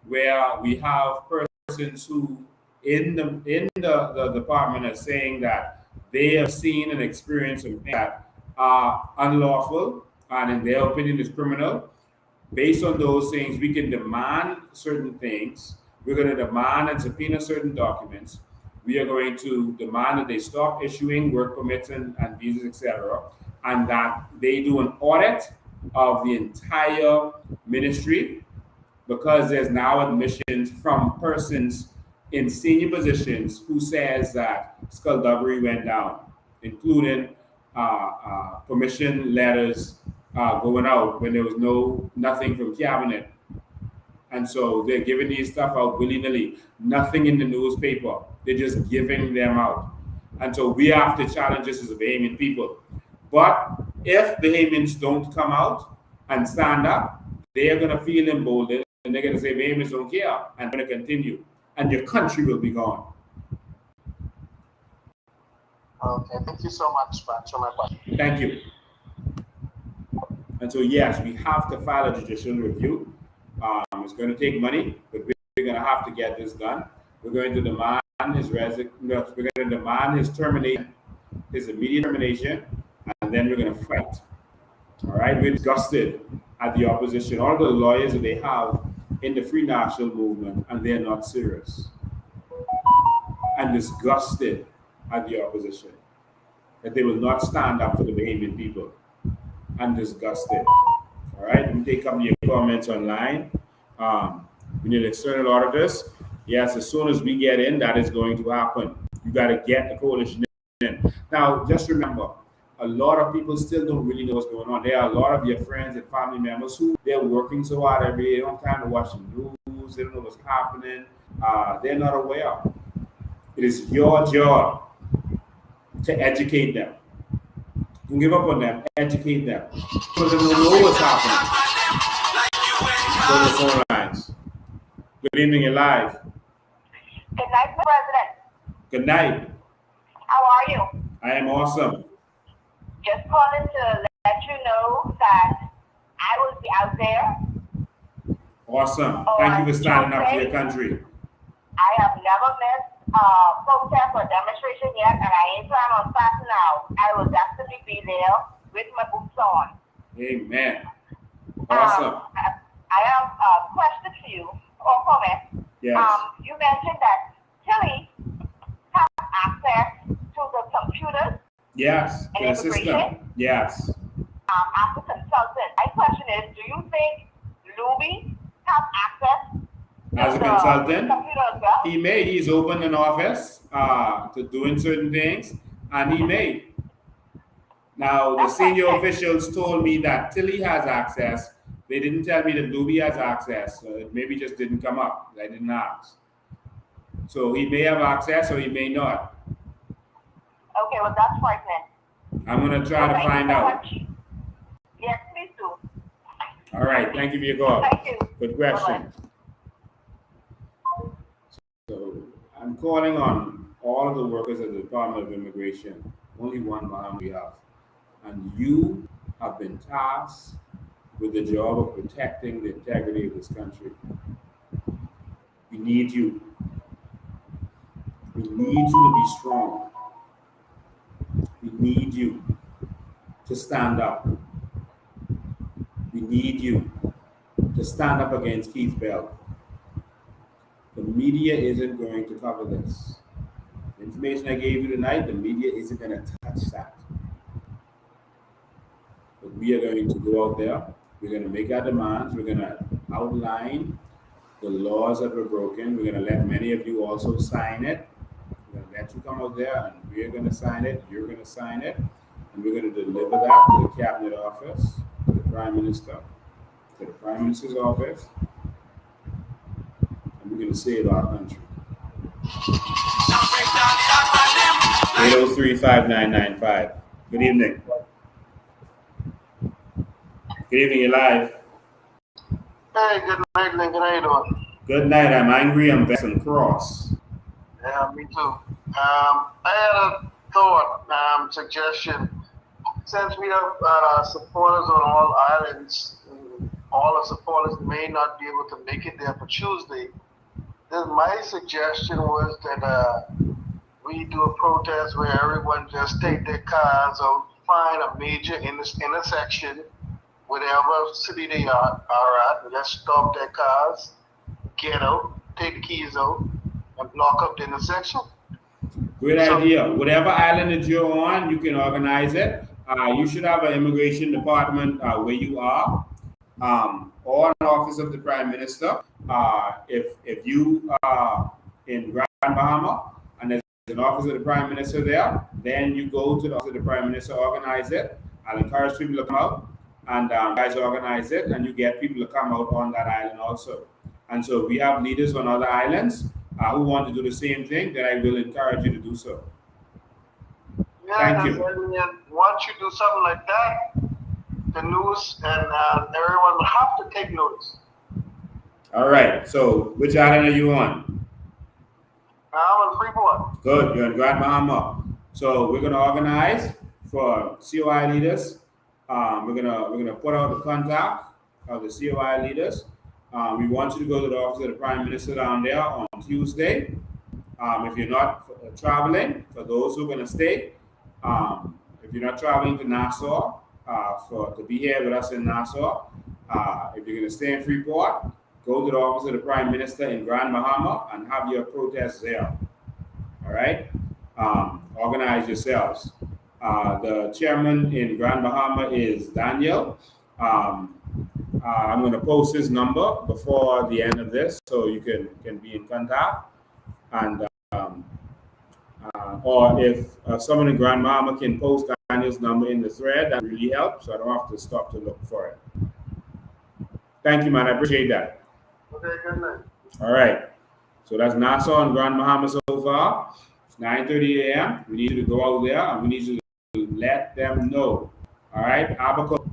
where we have persons who in the department are saying that they have seen and experienced some things that are unlawful and in their opinion is criminal. Based on those things, we can demand certain things. We're going to demand and subpoena certain documents. We are going to demand that they stop issuing work permits and visas, etc., and that they do an audit of the entire ministry, because there's now admissions from persons in senior positions who says that skullduggery went down, including permission letters going out when there was nothing from cabinet. And so they're giving these stuff out willy-nilly, nothing in the newspaper. They're just giving them out. And so we have to challenge this as a Bahamian people. But if the Bahamians don't come out and stand up, they are going to feel emboldened and they're going to say Bahamians don't care and going to continue. And your country will be gone. Okay, thank you so much for answering my question. Thank you. And so, yes, we have to file a judicial review. It's going to take money, but we're going to have to get this done. We're going to demand his we're going to demand his termination, his immediate termination, and then we're going to fight. All right, we're disgusted at the opposition, all the lawyers that they have in the Free National Movement, and they're not serious. And disgusted at the opposition that they will not stand up for the Bahamian people. And disgusted. All right, let me take up your comments online. We need external auditors. Yes, as soon as we get in, that is going to happen. You got to get the coalition in. Now, just remember, a lot of people still don't really know what's going on. There are a lot of your friends and family members who they're working so hard every day. They don't have time to watch the news. They don't know what's happening. They're not aware. It is your job to educate them. Don't give up on them. Educate them. So they don't know what's happening. Go to the phone lines. Good evening, you're live. Good night, President. Good night. How are you? I am awesome. Just calling to let you know that I will be out there. Awesome. Thank you for standing up for your country. I have never missed protest or demonstration yet, and I ain't planning on starting now. I will definitely be there with my boots on. Amen. Awesome. I have a question for you, or comment. Yes. You mentioned that Tilly has access to the computers. Yes. And The system. Yes. As a consultant, my question is, do you think Louis has access As a consultant, computer as well? he may. He's opened an office to doing certain things, and he may. Now, the senior officials told me that Tilly has access. They didn't tell me that Luby has access. It maybe just didn't come up. I didn't ask. So he may have access or he may not. Okay, well, that's frightening. I'm going to try to find out. Yes, please do. All right. Thank you for your call. Thank you. Good question. So I'm calling on all of the workers at the Department of Immigration. Only one man we have. And you have been tasked with the job of protecting the integrity of this country. We need you. We need you to be strong. We need you to stand up. We need you to stand up against Keith Bell. The media isn't going to cover this. The information I gave you tonight, the media isn't going to touch that. But we are going to go out there. We're going to make our demands. We're going to outline the laws that were broken. We're going to let many of you also sign it. We're going to let you come out there and we're going to sign it. You're going to sign it. And we're going to deliver that to the Cabinet Office, to the Prime Minister, to the Prime Minister's office. And we're going to save our country. 803-5995. Good evening. Good evening, you're live. Hey, good night, Lincoln. How you doing? Good night. I'm angry, I'm vexed and cross. Yeah, me too. I had a thought, suggestion. Since we have supporters on all islands, all the supporters may not be able to make it there for Tuesday. Then my suggestion was that we do a protest where everyone just take their cars or find a major intersection, whatever city they are at, just stop their cars, get out, take the keys out, and block up the intersection. Great idea. Whatever island that you're on, you can organize it. You should have an immigration department where you are, or an office of the prime minister. If you are in Grand Bahama and there's an office of the prime minister there, then you go to the office of the prime minister, organize it. I'll encourage people to come out and guys organize it, and you get people to come out on that island also. And so we have leaders on other islands who want to do the same thing, then I will encourage you to do so. Yeah, Thank you. Once you do something like that, the news and everyone will have to take notice. All right. So which island are you on? I'm on Freeport. Good. You're in Grand Bahama. So we're gonna organize for COI leaders. We're gonna put out the contact of the COI leaders. We want you to go to the office of the prime minister down there on Tuesday. If you're not traveling, for those who are gonna stay, if you're not traveling to Nassau to be here with us in Nassau, if you're gonna stay in Freeport, go to the office of the prime minister in Grand Bahama and have your protest there. All right. Organize yourselves. The chairman in Grand Bahama is Daniel. I'm going to post his number before the end of this so you can be in contact. And or if someone in Grand Bahama can post Daniel's number in the thread, that really helps. So I don't have to stop to look for it. Thank you, man. I appreciate that. Okay, good night. All right. So that's Nassau and Grand Bahama so far. It's 9:30 a.m. We need you to go out there and we need you to let them know. All right. Abaco.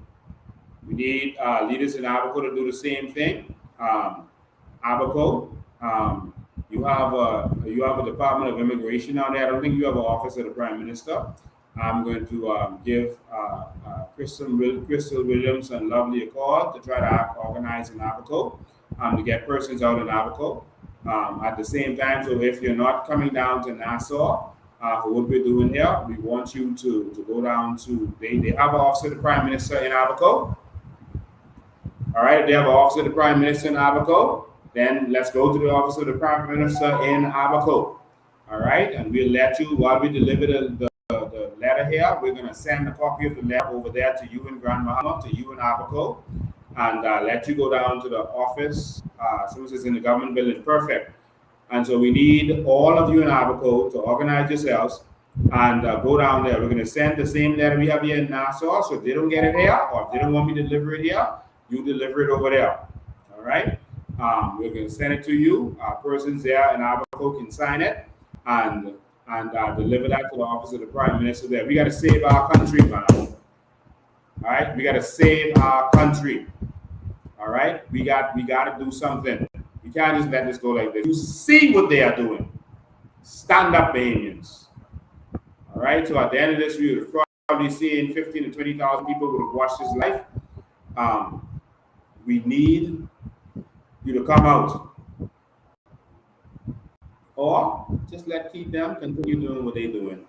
We need leaders in Abaco to do the same thing. Abaco, you have a Department of Immigration down there. I don't think you have an office of the Prime Minister. I'm going to give Crystal Williams and Lovely a call to try to organize in Abaco to get persons out in Abaco. At the same time, so if you're not coming down to Nassau for what we're doing here, we want you to go down to, they have an office of the Prime Minister in Abaco. All right, if they have an office of the Prime Minister in Abaco, then let's go to the office of the Prime Minister in Abaco. All right, and we'll let you, while we deliver the letter here, we're going to send a copy of the letter over there to you in Grand Bahama, to you in Abaco, and let you go down to the office. Since it's in the government building, perfect. And so we need all of you in Abaco to organize yourselves and go down there. We're going to send the same letter we have here in Nassau. So if they don't get it here, or if they don't want me to deliver it here, you deliver it over there. All right. We're going to send it to you. Persons there in Abaco can sign it and deliver that to the office of the Prime Minister there. We got to save our country, man. All right. We got to save our country. All right. We got to do something. We can't just let this go like this. You see what they are doing. Stand up, Bahamians. All right. So at the end of this, we will probably see 15 to 20,000 people who have watched this live. We need you to come out, or just keep them continue doing what they're doing.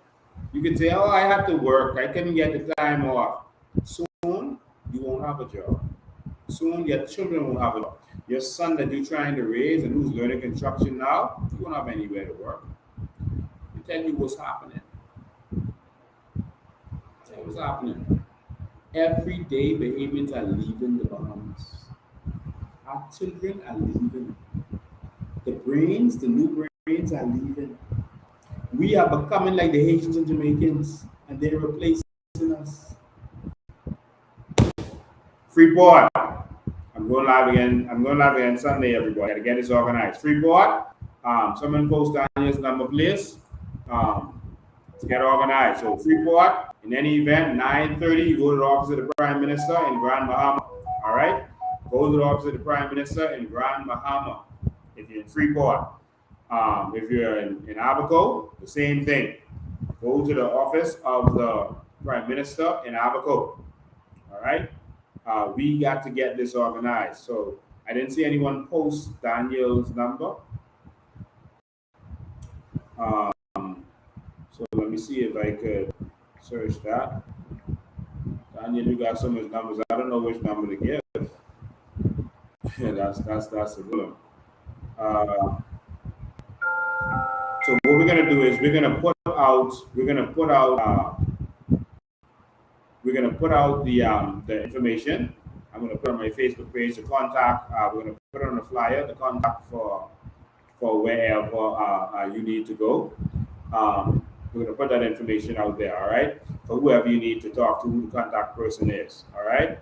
You can say, "Oh, I had to work. I couldn't get the time off." Soon, you won't have a job. Soon, your children won't have a job. Your son that you're trying to raise and who's learning construction now, you won't have anywhere to work. I tell you what's happening. Tell you what's happening. Every day, Bahamians are leaving the Bahamas. Our children are leaving. The new brains are leaving. We are becoming like the Haitians and Jamaicans, and they're replacing us. Freeport. I'm going live again Sunday, everybody. Gotta get this organized. Freeport. Someone post Daniel's number, please. Let's get organized. So Freeport, in any event, 9:30, you go to the office of the Prime Minister in Grand Bahama. All right? Go to the office of the Prime Minister in Grand Bahama if you're in Freeport. If you're in Abaco, the same thing. Go to the office of the Prime Minister in Abaco. All right? We got to get this organized. So I didn't see anyone post Daniel's number. So let me see if I could search that. Daniel, you got so much numbers. I don't know which number to give. that's the problem. So what we're gonna do is we're gonna put out the information. I'm gonna put on my Facebook page the contact. We're gonna put on the flyer the contact for wherever you need to go. We're gonna put that information out there. All right, for whoever you need to talk to, who the contact person is. All right.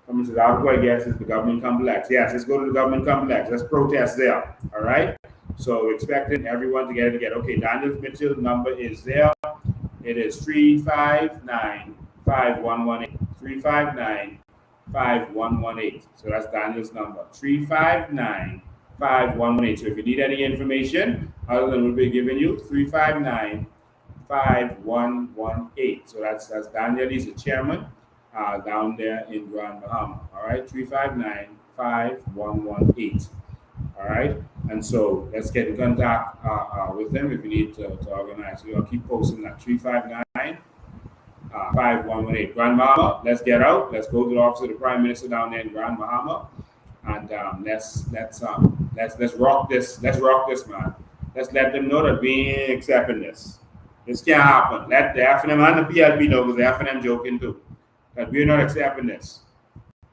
Someone says, I guess it's the government complex. Yes, let's go to the government complex. Let's protest there. All right. So expecting everyone to get it together. Okay, Daniel Mitchell's number is there. It is 359-5118. 359-5118. So that's Daniel's number. 359-5118. So if you need any information other than what we're giving you, 359-5118. So that's Daniel. He's the chairman down there in Grand Bahama. All right, 359-5118. All right, and so let's get in contact with them if you need to organize. We're gonna keep posting that 359-5118. Grand Bahama, let's get out. Let's go to the office of the Prime Minister down there in Grand Bahama, and let's rock this. Let's rock this, man. Let's let them know that we ain't accepting this. This can't happen. Let the FNM and the PLP know, because the FNM joking too, that we're not accepting this.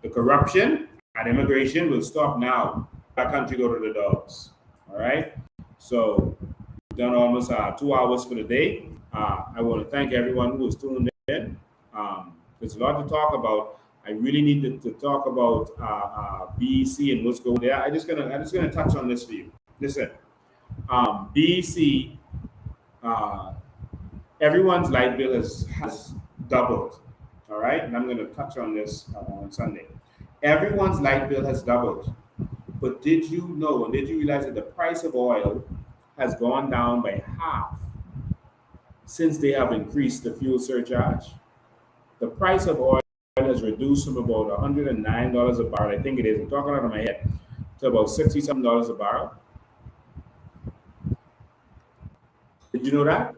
The corruption and immigration will stop now. Our country go to the dogs. All right. So we've done almost 2 hours for the day. I want to thank everyone who was tuned in. There's a lot to talk about. I really need to talk about BEC and what's going there. I'm just gonna touch on this for you. Listen, BEC, everyone's light bill has doubled. All right, and I'm going to touch on this on Sunday. Everyone's light bill has doubled. But did you know and did you realize that the price of oil has gone down by half since they have increased the fuel surcharge? The price of oil has reduced from about $109 a barrel, I think it is, I'm talking out of my head, to about $67 a barrel. Did you know that?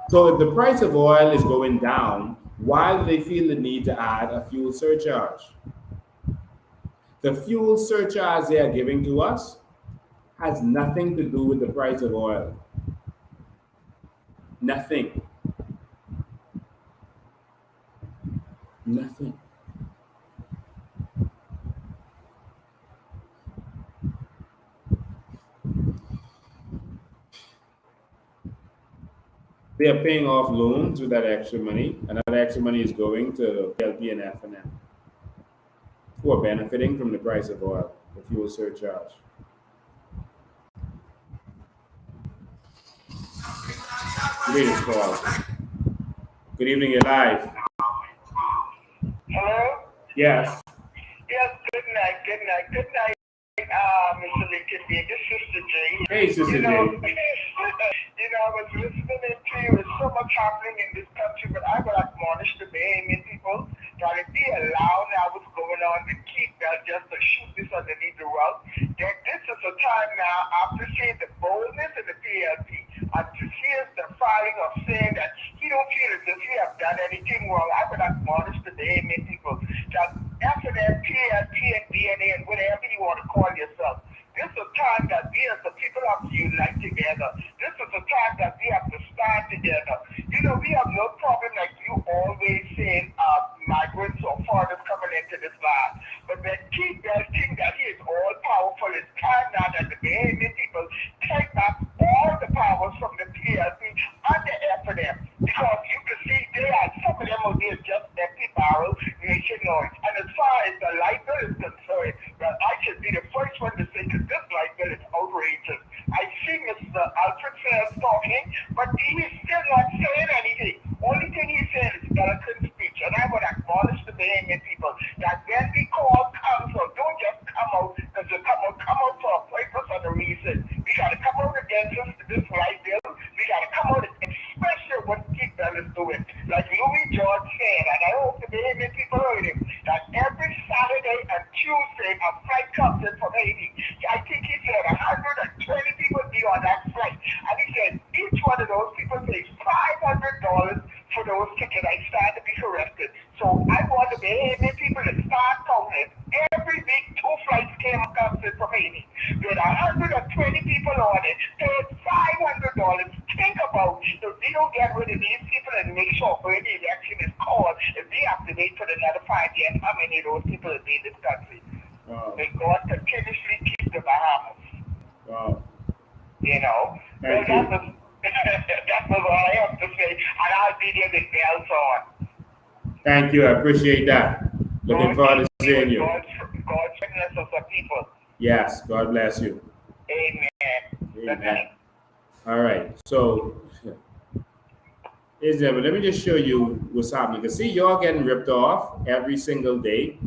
So if the price of oil is going down, why do they feel the need to add a fuel surcharge? The fuel surcharge they are giving to us has nothing to do with the price of oil. Nothing. Nothing. They are paying off loans with that extra money, and that extra money is going to PLP and FNM, who are benefiting from the price of oil, the fuel surcharge. Greetings, Paul. Good evening, you're live. Hello? Yes. Yes, good night, Mr. Lincoln. This is Sister J. Hey, Sister J. I was listening to you. There's so much happening in this country, but I would admonish the Bahamian people that if they allow now what's going on, to keep that just to shoot this underneath the rug, that this is a time now, after seeing the boldness of the PLP, and to see the filing of saying that he don't feel as if he have done anything wrong, I would admonish the Bahamian people that after that PLP and DNA and whatever you want to call yourself, this is a time that we as the people have to unite together. This is a time that we have to stand together. We have no problem, like you always say, migrants or foreigners coming into this land. But they keep belting that he is all powerful. It's time now that the Bahamian people take back all the powers from the PLP and the FNM. Because you can see some of them are there just empty barrels making noise. And as far as the light bill is concerned, well, I should be the first one to say that this light bill is outrageous. I see Mr. Alfred Sales talking, but he is still not saying anything. Only thing he said is eloquent speech, and I would acknowledge the Bahamian people that when we call council, don't just come out because you come out for a purpose and a reason. We got to come out against this right bill. We got to come out, especially what Keith Bell is doing. Like Louis George said, and I hope the Bahamian people heard him, that every Saturday and Tuesday a flight comes in from Haiti. I think he said 120 people be on that flight. And he said each one of those people pays $500 for those tickets. I stand to be corrected. So I want the Bahamian people to start counting. Every week, 2 flights comes in from Haiti. With 120 people on it, paid $500. Think about if we don't get rid of these people and make sure when the election is called, if we have to wait for another 5 years, how many of those people will be in this country? Wow. May God continuously keep the Bahamas. Wow. You know? Thank so you. that was all I have to say. And I'll be there with bells on. Thank you. I appreciate that. Looking forward to seeing you. God's goodness of the people. Yes. God bless you. Amen. Amen. All right. So, but let me just show you what's happening. Because see, y'all getting ripped off every single day.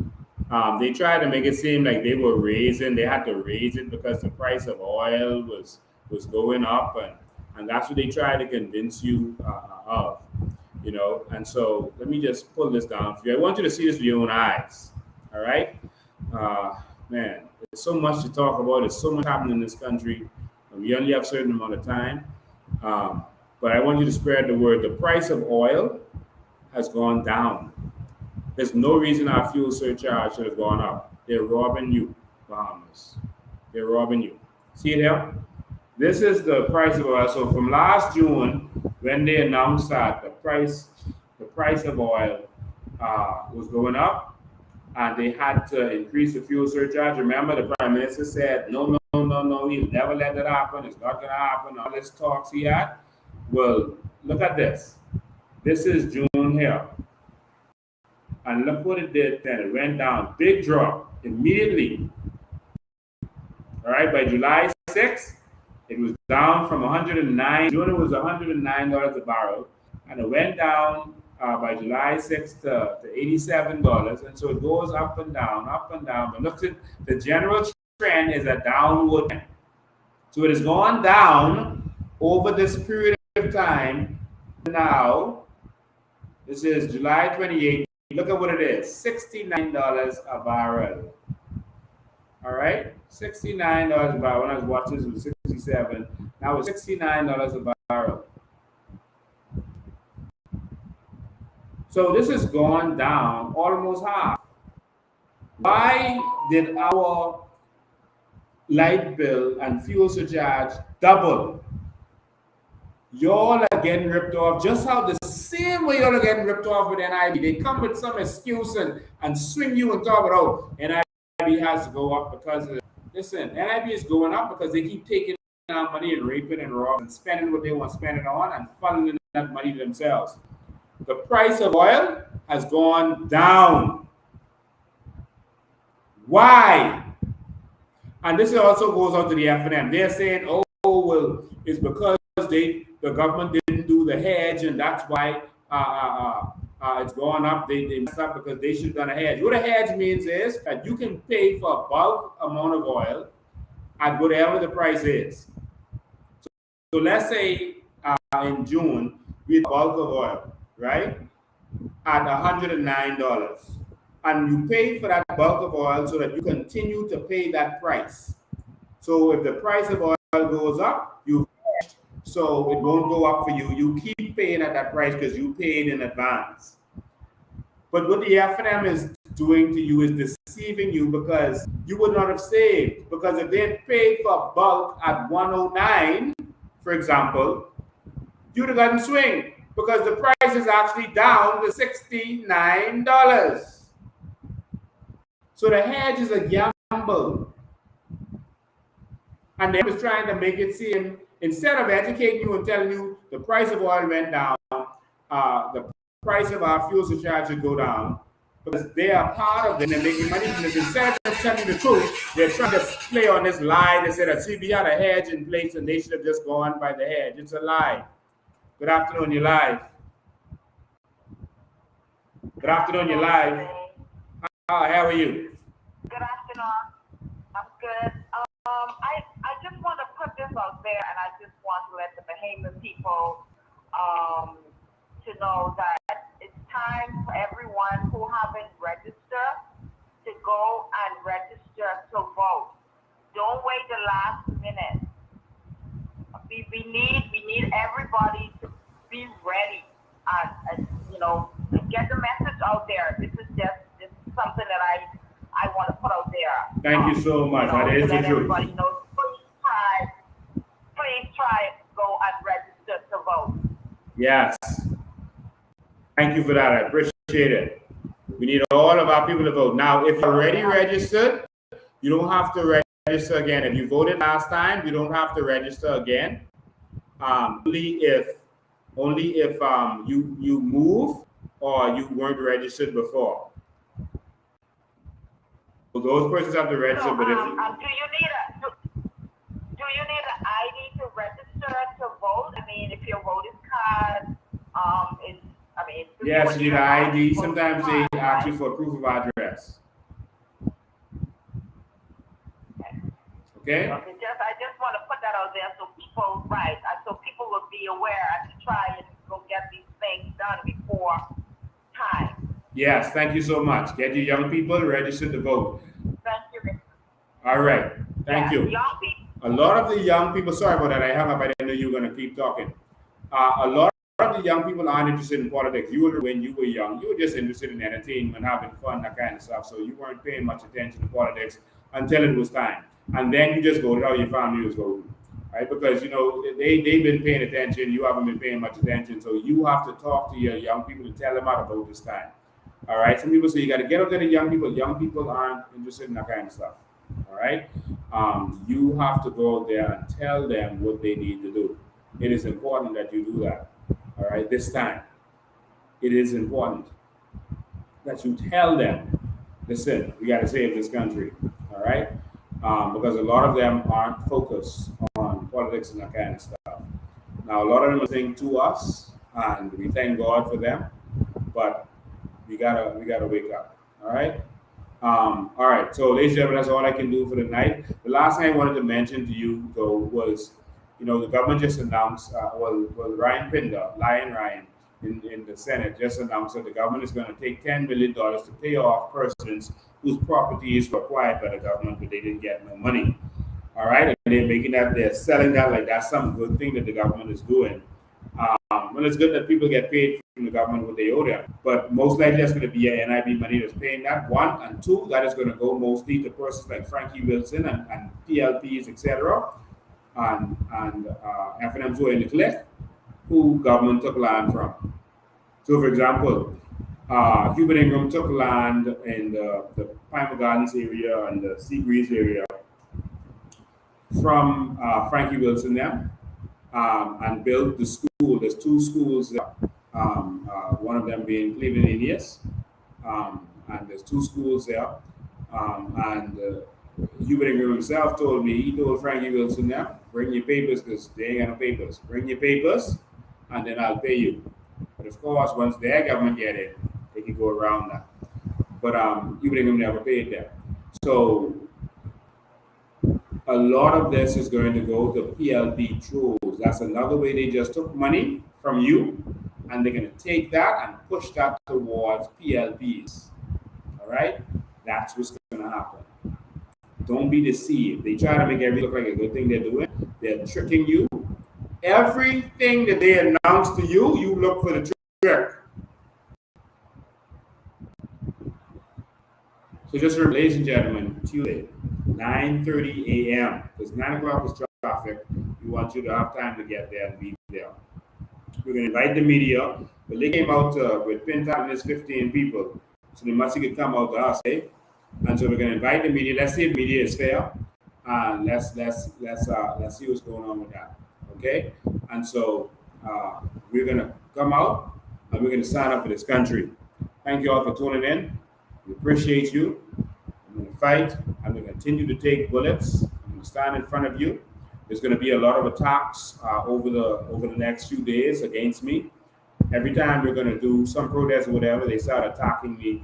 They tried to make it seem like they were raising. They had to raise it because the price of oil was going up, and that's what they tried to convince you of. You know, and so let me just pull this down for you. I want you to see this with your own eyes. All right, man. There's so much to talk about. There's so much happening in this country. And we only have a certain amount of time, but I want you to spread the word. The price of oil has gone down. There's no reason our fuel surcharge should have gone up. They're robbing you, Bahamas. They're robbing you. See it here? This is the price of oil. So from last June, when they announced that the price of oil was going up, and they had to increase the fuel surcharge. Remember, the Prime Minister said, no, he'll never let that happen. It's not going to happen. All this talks he had. Well, look at this. This is June here. And look what it did then. It went down. Big drop immediately. All right, by July 6th, it was down from 109. June it was $109 a barrel. And it went down by July 6th to $87. And so it goes up and down. But look at the general trend is a downward trend. So it has gone down over this period of time. Now, this is July 28th. Look at what it is, $69 a barrel. All right, $69 a barrel. When I was watching this, it was 67. Now it's $69 a barrel. So this has gone down almost half. Why did our light bill and fuel surcharge double? Y'all are getting ripped off just how the same way y'all are getting ripped off with NIB. They come with some excuse and swing you and talk about, oh, NIB has to go up because of, listen, NIB is going up because they keep taking our money and raping and robbing and spending what they want to spend it on and funneling that money to themselves. The price of oil has gone down. Why? And this also goes on to the F&M. They're saying, oh, well, it's because the government didn't do the hedge, and that's why it's going up. They messed up because they should have done a hedge. What a hedge means is that you can pay for a bulk amount of oil at whatever the price is. So let's say in June, we had a bulk of oil, right, at $109. And you pay for that bulk of oil so that you continue to pay that price. So if the price of oil goes up, you hedged, so it won't go up for you. You keep paying at that price because you paid in advance. But what the F&M is doing to you is deceiving you because you would not have saved. Because if they had paid for bulk at 109, for example, you'd have gotten swing because the price is actually down to $69. So the hedge is a gamble. And they was trying to make it seem, instead of educating you and telling you the price of oil went down, the price of our fuel surcharge should go down, because they are part of it and they're making money from it. Instead of telling the truth, they're trying to play on this lie. They said that see, we had a hedge in place and they should have just gone by the hedge. It's a lie. Good afternoon, you're live. Good afternoon, you're live. How are you? Good afternoon. I'm good. I just want to put this out there, and I just want to let the Bahamian people to know that it's time for everyone who haven't registered to go and register to vote. Don't wait the last minute. We need everybody to be ready and get the message out there. This is something that I want to put out there. Thank you so much. That is the truth. Everybody knows. Please try go and register to vote. Yes. Thank you for that. I appreciate it. We need all of our people to vote. Now, if you're already registered, you don't have to register again. If you voted last time, you don't have to register again. Only if you move or you weren't registered before. So those persons have to register. So, but if do you need an ID to register to vote? I mean, if your voting card yes, you need an ID. Sometimes they ask you for proof of address. Okay. I just want to put that out there so people will be aware and to try and go get these things done before time. Yes, thank you so much. Get your young people registered to vote. Thank you. All right, thank you. Young people. A lot of the young people, sorry about that, I hung up, I didn't know you were going to keep talking. A lot of the young people aren't interested in politics. When you were young, you were just interested in entertainment, having fun, that kind of stuff. So you weren't paying much attention to politics until it was time. And then you just voted how your family was voting, right? Because, they've been paying attention. You haven't been paying much attention. So you have to talk to your young people and tell them how to vote this time. All right? Some people say you got to get up to the young people. Young people aren't interested in that kind of stuff. All right? You have to go out there and tell them what they need to do. It is important that you do that. All right? This time, it is important that you tell them, listen, we got to save this country. All right? Because a lot of them aren't focused on politics and that kind of stuff. Now, a lot of them are listening to us, and we thank God for them, but we gotta wake up. All right. All right. So, ladies and gentlemen, that's all I can do for the night. The last thing I wanted to mention to you, though, was the government just announced. Lion Ryan, in the Senate just announced that the government is going to take $10 million to pay off persons whose properties were acquired by the government, but they didn't get no money. All right, and they're selling that like that's some good thing that the government is doing. Well, it's good that people get paid from the government what they owe them, but most likely that's going to be a NIB money that's paying that. One, and two, that is going to go mostly to persons like Frankie Wilson and PLPs, etc., and FNMs who are in the cliff, who government took land from. So, for example, Hubert Ingram took land in the Pinewood Gardens area and the Sea Breeze area from Frankie Wilson there, and built the school. There's two schools there, one of them being Cleveland Indians, and there's two schools there. And Hubert Ingram himself he told Frankie Wilson there, bring your papers because they ain't got no papers. Bring your papers and then I'll pay you. But of course, once their government get it, they can go around that. But Hubert Ingram never paid them. So a lot of this is going to go to PLP trolls. That's another way they just took money from you and they're going to take that and push that towards PLPs. All right? That's what's going to happen. Don't be deceived. They try to make everything look like a good thing they're doing. They're tricking you. Everything that they announce to you, you look for the trick. So just remember, ladies and gentlemen, Tuesday, 9:30 a.m. because 9 o'clock is traffic. We want you to have time to get there and be there. We're going to invite the media. But they came out with Pinta and his 15 people. So they must could come out to us, eh? And so we're going to invite the media. Let's see if media is fair. And let's see what's going on with that. Okay? And so we're going to come out and we're going to sign up for this country. Thank you all for tuning in. We appreciate you. I'm going to fight. I'm going to continue to take bullets. I'm going to stand in front of you. There's going to be a lot of attacks over the next few days against me. Every time we're going to do some protest or whatever, they start attacking me.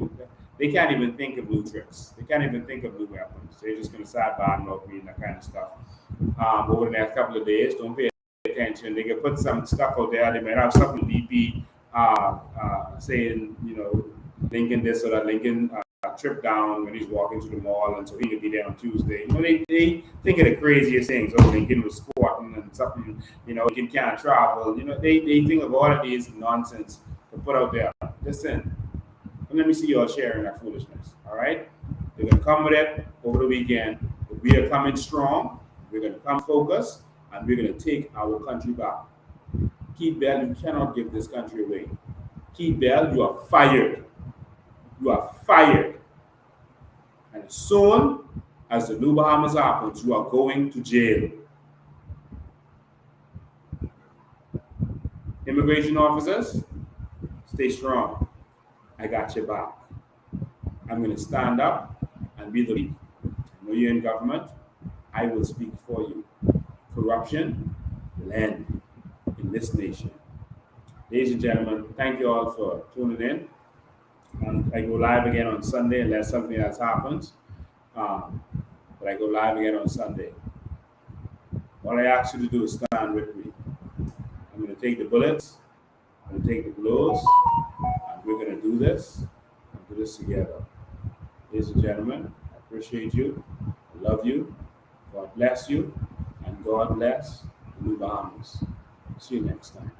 They can't even think of new tricks. They can't even think of new weapons. They're just going to start bombing over me and that kind of stuff. Over the next couple of days, don't pay attention. They can put some stuff out there. They might have something DP saying, Lincoln this or that, Lincoln trip down when he's walking to the mall, and so he could be there on Tuesday. They think of the craziest things. Oh, Lincoln was squatting and something, Lincoln can't travel. They think of all of these nonsense to put out there. Listen, and let me see you all sharing that foolishness, all right? They're going to come with it over the weekend. But we are coming strong. We're going to come focused, and we're going to take our country back. Keith Bell, you cannot give this country away. Keith Bell, you are fired. You are fired. And as soon as the New Bahamas happens, you are going to jail. Immigration officers, stay strong. I got your back. I'm going to stand up and be the lead. I know you're in government. I will speak for you. Corruption will end in this nation. Ladies and gentlemen, thank you all for tuning in. I go live again on Sunday unless something else happens. But I go live again on Sunday. All I ask you to do is stand with me. I'm going to take the bullets. I'm going to take the blows. And we're going to do this and do this together. Ladies and gentlemen, I appreciate you. I love you. God bless you. And God bless the New Bahamas. See you next time.